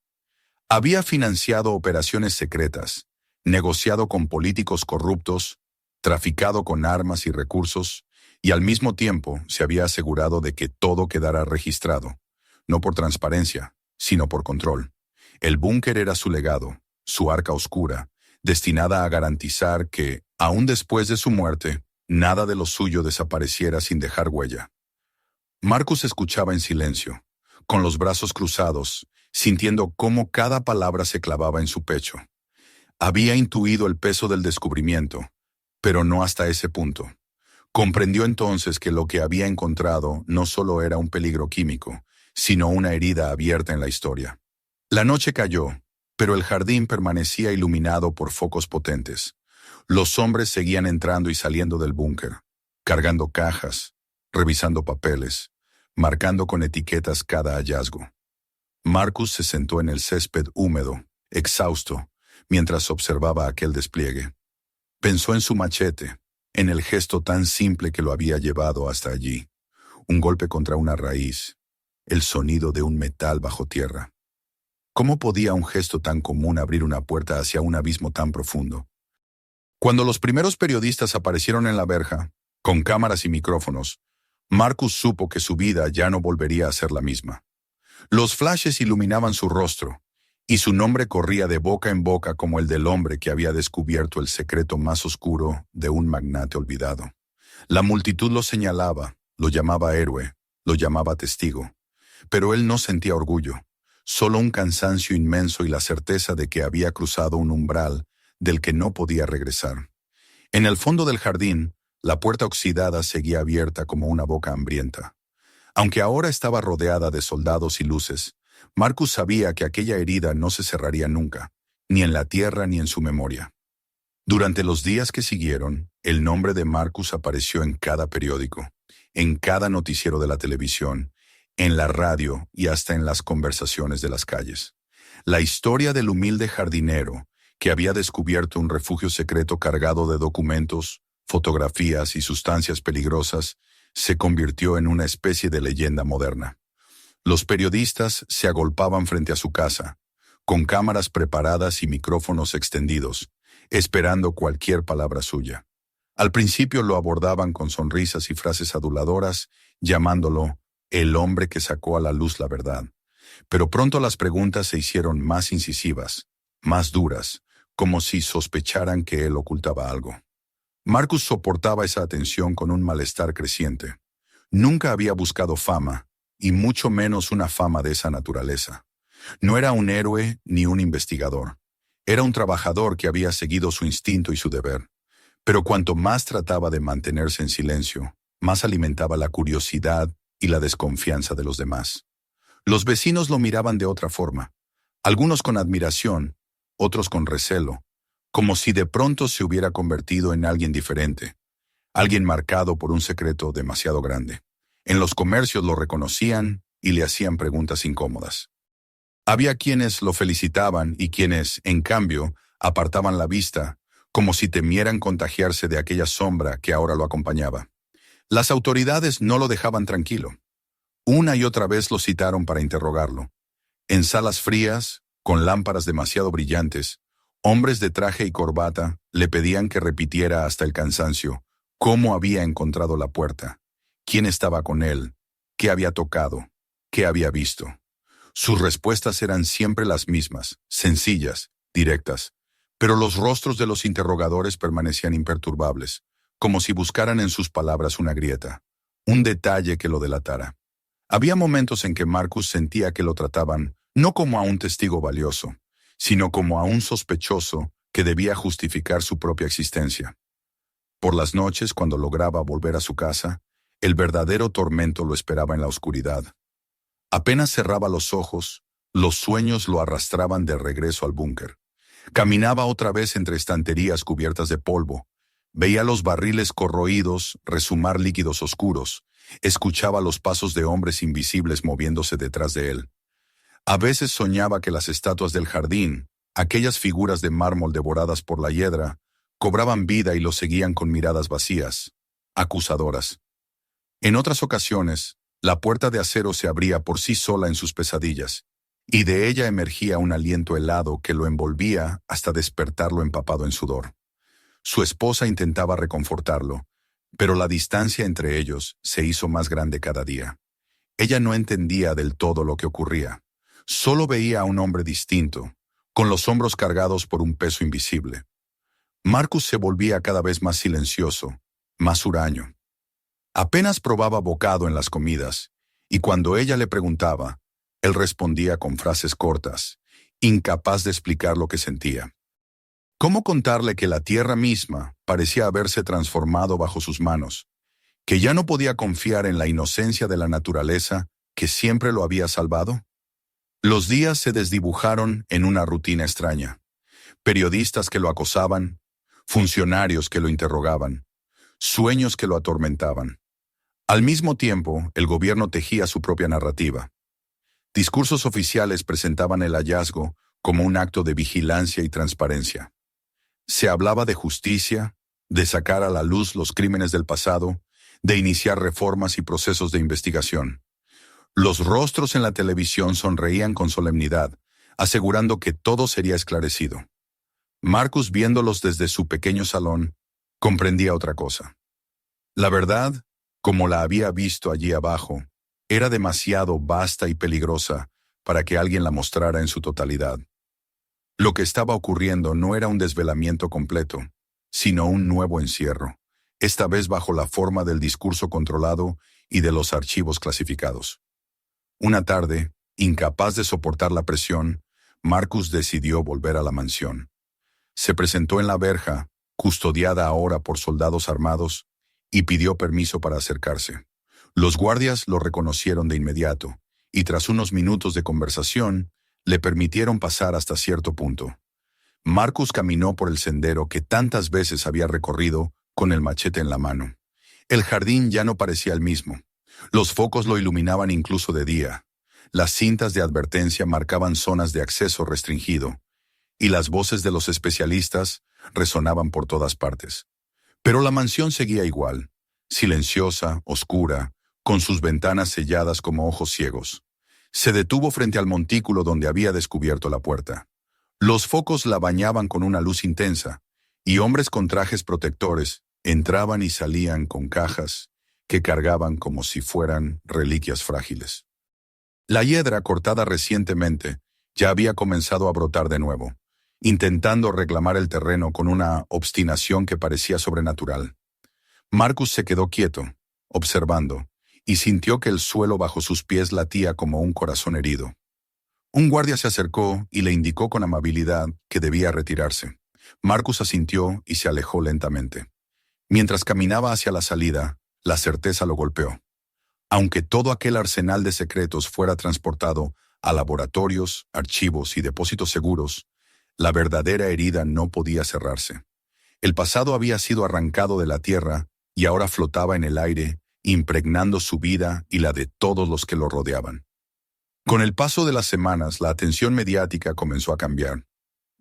Había financiado operaciones secretas, negociado con políticos corruptos, traficado con armas y recursos, y al mismo tiempo se había asegurado de que todo quedara registrado, no por transparencia, sino por control. El búnker era su legado, su arca oscura, destinada a garantizar que, aún después de su muerte, nada de lo suyo desapareciera sin dejar huella. Marcus escuchaba en silencio, con los brazos cruzados, sintiendo cómo cada palabra se clavaba en su pecho. Había intuido el peso del descubrimiento, pero no hasta ese punto. Comprendió entonces que lo que había encontrado no solo era un peligro químico, sino una herida abierta en la historia. La noche cayó, pero el jardín permanecía iluminado por focos potentes. Los hombres seguían entrando y saliendo del búnker, cargando cajas, revisando papeles, marcando con etiquetas cada hallazgo. Marcus se sentó en el césped húmedo, exhausto, mientras observaba aquel despliegue. Pensó en su machete, en el gesto tan simple que lo había llevado hasta allí. Un golpe contra una raíz, el sonido de un metal bajo tierra. ¿Cómo podía un gesto tan común abrir una puerta hacia un abismo tan profundo? Cuando los primeros periodistas aparecieron en la verja, con cámaras y micrófonos, Marcus supo que su vida ya no volvería a ser la misma. Los flashes iluminaban su rostro, y su nombre corría de boca en boca como el del hombre que había descubierto el secreto más oscuro de un magnate olvidado. La multitud lo señalaba, lo llamaba héroe, lo llamaba testigo, pero él no sentía orgullo, solo un cansancio inmenso y la certeza de que había cruzado un umbral del que no podía regresar. En el fondo del jardín, la puerta oxidada seguía abierta como una boca hambrienta. Aunque ahora estaba rodeada de soldados y luces, Marcus sabía que aquella herida no se cerraría nunca, ni en la tierra ni en su memoria. Durante los días que siguieron, el nombre de Marcus apareció en cada periódico, en cada noticiero de la televisión, en la radio y hasta en las conversaciones de las calles. La historia del humilde jardinero, que había descubierto un refugio secreto cargado de documentos, fotografías y sustancias peligrosas, se convirtió en una especie de leyenda moderna. Los periodistas se agolpaban frente a su casa, con cámaras preparadas y micrófonos extendidos, esperando cualquier palabra suya. Al principio lo abordaban con sonrisas y frases aduladoras, llamándolo el hombre que sacó a la luz la verdad. Pero pronto las preguntas se hicieron más incisivas, más duras, como si sospecharan que él ocultaba algo. Marcus soportaba esa atención con un malestar creciente. Nunca había buscado fama, y mucho menos una fama de esa naturaleza. No era un héroe ni un investigador. Era un trabajador que había seguido su instinto y su deber. Pero cuanto más trataba de mantenerse en silencio, más alimentaba la curiosidad y la desconfianza de los demás. Los vecinos lo miraban de otra forma, algunos con admiración, otros con recelo, como si de pronto se hubiera convertido en alguien diferente, alguien marcado por un secreto demasiado grande. En los comercios lo reconocían y le hacían preguntas incómodas. Había quienes lo felicitaban y quienes, en cambio, apartaban la vista, como si temieran contagiarse de aquella sombra que ahora lo acompañaba. Las autoridades no lo dejaban tranquilo. Una y otra vez lo citaron para interrogarlo. En salas frías, con lámparas demasiado brillantes, hombres de traje y corbata le pedían que repitiera hasta el cansancio cómo había encontrado la puerta, quién estaba con él, qué había tocado, qué había visto. Sus respuestas eran siempre las mismas, sencillas, directas, pero los rostros de los interrogadores permanecían imperturbables, como si buscaran en sus palabras una grieta, un detalle que lo delatara. Había momentos en que Marcus sentía que lo trataban no como a un testigo valioso, sino como a un sospechoso que debía justificar su propia existencia. Por las noches, cuando lograba volver a su casa, el verdadero tormento lo esperaba en la oscuridad. Apenas cerraba los ojos, los sueños lo arrastraban de regreso al búnker. Caminaba otra vez entre estanterías cubiertas de polvo, veía los barriles corroídos rezumar líquidos oscuros, escuchaba los pasos de hombres invisibles moviéndose detrás de él. A veces soñaba que las estatuas del jardín, aquellas figuras de mármol devoradas por la hiedra, cobraban vida y lo seguían con miradas vacías, acusadoras. En otras ocasiones, la puerta de acero se abría por sí sola en sus pesadillas, y de ella emergía un aliento helado que lo envolvía hasta despertarlo empapado en sudor. Su esposa intentaba reconfortarlo, pero la distancia entre ellos se hizo más grande cada día. Ella no entendía del todo lo que ocurría. Solo veía a un hombre distinto, con los hombros cargados por un peso invisible. Marcus se volvía cada vez más silencioso, más huraño. Apenas probaba bocado en las comidas, y cuando ella le preguntaba, él respondía con frases cortas, incapaz de explicar lo que sentía. ¿Cómo contarle que la tierra misma parecía haberse transformado bajo sus manos, que ya no podía confiar en la inocencia de la naturaleza que siempre lo había salvado? Los días se desdibujaron en una rutina extraña. Periodistas que lo acosaban, funcionarios que lo interrogaban, sueños que lo atormentaban. Al mismo tiempo, el gobierno tejía su propia narrativa. Discursos oficiales presentaban el hallazgo como un acto de vigilancia y transparencia. Se hablaba de justicia, de sacar a la luz los crímenes del pasado, de iniciar reformas y procesos de investigación. Los rostros en la televisión sonreían con solemnidad, asegurando que todo sería esclarecido. Marcus, viéndolos desde su pequeño salón, comprendía otra cosa. La verdad, como la había visto allí abajo, era demasiado vasta y peligrosa para que alguien la mostrara en su totalidad. Lo que estaba ocurriendo no era un desvelamiento completo, sino un nuevo encierro, esta vez bajo la forma del discurso controlado y de los archivos clasificados. Una tarde, incapaz de soportar la presión, Marcus decidió volver a la mansión. Se presentó en la verja, custodiada ahora por soldados armados, y pidió permiso para acercarse. Los guardias lo reconocieron de inmediato, y tras unos minutos de conversación, le permitieron pasar hasta cierto punto. Marcus caminó por el sendero que tantas veces había recorrido con el machete en la mano. El jardín ya no parecía el mismo. Los focos lo iluminaban incluso de día. Las cintas de advertencia marcaban zonas de acceso restringido, y las voces de los especialistas resonaban por todas partes. Pero la mansión seguía igual, silenciosa, oscura, con sus ventanas selladas como ojos ciegos. Se detuvo frente al montículo donde había descubierto la puerta. Los focos la bañaban con una luz intensa, y hombres con trajes protectores entraban y salían con cajas que cargaban como si fueran reliquias frágiles. La hiedra cortada recientemente ya había comenzado a brotar de nuevo, intentando reclamar el terreno con una obstinación que parecía sobrenatural. Marcus se quedó quieto, observando, y sintió que el suelo bajo sus pies latía como un corazón herido. Un guardia se acercó y le indicó con amabilidad que debía retirarse. Marcus asintió y se alejó lentamente. Mientras caminaba hacia la salida, la certeza lo golpeó. Aunque todo aquel arsenal de secretos fuera transportado a laboratorios, archivos y depósitos seguros, la verdadera herida no podía cerrarse. El pasado había sido arrancado de la tierra y ahora flotaba en el aire, impregnando su vida y la de todos los que lo rodeaban. Con el paso de las semanas, la atención mediática comenzó a cambiar.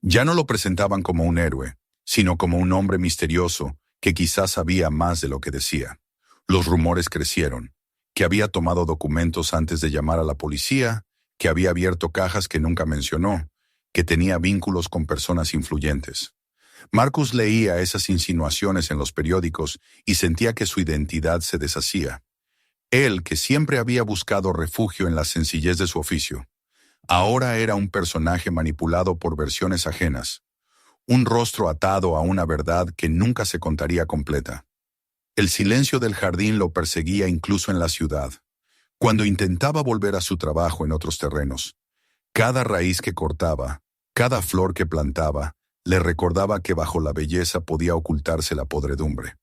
Ya no lo presentaban como un héroe, sino como un hombre misterioso que quizás sabía más de lo que decía. Los rumores crecieron, que había tomado documentos antes de llamar a la policía, que había abierto cajas que nunca mencionó, que tenía vínculos con personas influyentes. Marcus leía esas insinuaciones en los periódicos y sentía que su identidad se deshacía. Él, que siempre había buscado refugio en la sencillez de su oficio, ahora era un personaje manipulado por versiones ajenas, un rostro atado a una verdad que nunca se contaría completa. El silencio del jardín lo perseguía incluso en la ciudad. Cuando intentaba volver a su trabajo en otros terrenos, cada raíz que cortaba, cada flor que plantaba, le recordaba que bajo la belleza podía ocultarse la podredumbre.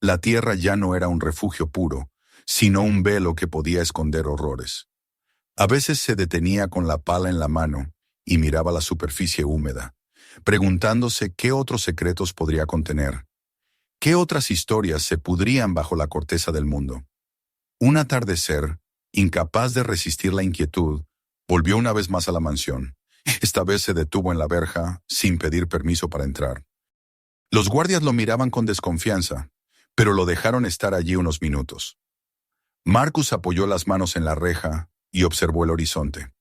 La tierra ya no era un refugio puro, sino un velo que podía esconder horrores. A veces se detenía con la pala en la mano y miraba la superficie húmeda, preguntándose qué otros secretos podría contener, qué otras historias se pudrían bajo la corteza del mundo. Un atardecer, incapaz de resistir la inquietud, volvió una vez más a la mansión. Esta vez se detuvo en la verja, sin pedir permiso para entrar. Los guardias lo miraban con desconfianza, pero lo dejaron estar allí unos minutos. Marcus apoyó las manos en la reja y observó el horizonte.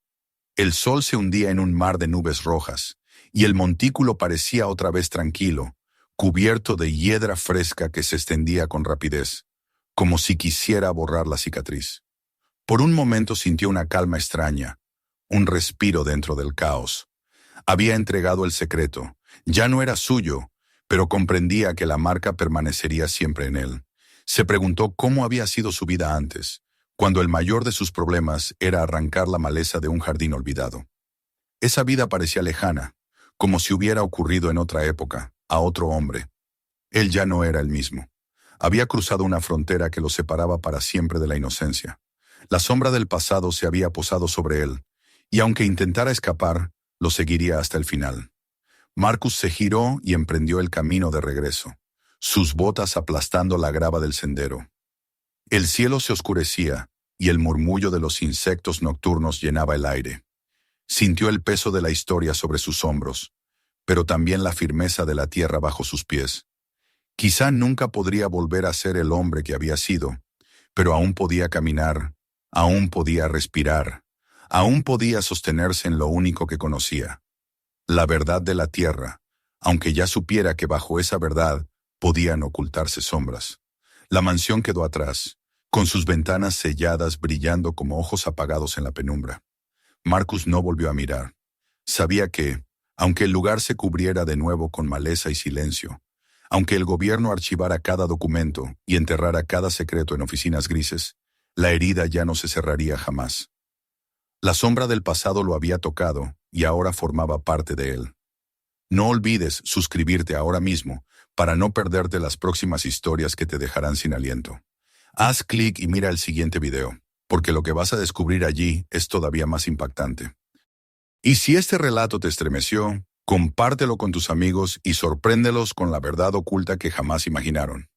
El sol se hundía en un mar de nubes rojas, y el montículo parecía otra vez tranquilo, cubierto de hiedra fresca que se extendía con rapidez, como si quisiera borrar la cicatriz. Por un momento sintió una calma extraña, un respiro dentro del caos. Había entregado el secreto, ya no era suyo, pero comprendía que la marca permanecería siempre en él. Se preguntó cómo había sido su vida antes, cuando el mayor de sus problemas era arrancar la maleza de un jardín olvidado. Esa vida parecía lejana, como si hubiera ocurrido en otra época, a otro hombre. Él ya no era el mismo. Había cruzado una frontera que lo separaba para siempre de la inocencia. La sombra del pasado se había posado sobre él, y aunque intentara escapar, lo seguiría hasta el final. Marcus se giró y emprendió el camino de regreso, sus botas aplastando la grava del sendero. El cielo se oscurecía, y el murmullo de los insectos nocturnos llenaba el aire. Sintió el peso de la historia sobre sus hombros, pero también la firmeza de la tierra bajo sus pies. Quizá nunca podría volver a ser el hombre que había sido, pero aún podía caminar, aún podía respirar, aún podía sostenerse en lo único que conocía, la verdad de la tierra, aunque ya supiera que bajo esa verdad podían ocultarse sombras. La mansión quedó atrás, con sus ventanas selladas brillando como ojos apagados en la penumbra. Marcus no volvió a mirar. Sabía que, aunque el lugar se cubriera de nuevo con maleza y silencio, aunque el gobierno archivara cada documento y enterrara cada secreto en oficinas grises, la herida ya no se cerraría jamás. La sombra del pasado lo había tocado y ahora formaba parte de él. No olvides suscribirte ahora mismo para no perderte las próximas historias que te dejarán sin aliento. Haz clic y mira el siguiente video, porque lo que vas a descubrir allí es todavía más impactante. Y si este relato te estremeció, compártelo con tus amigos y sorpréndelos con la verdad oculta que jamás imaginaron.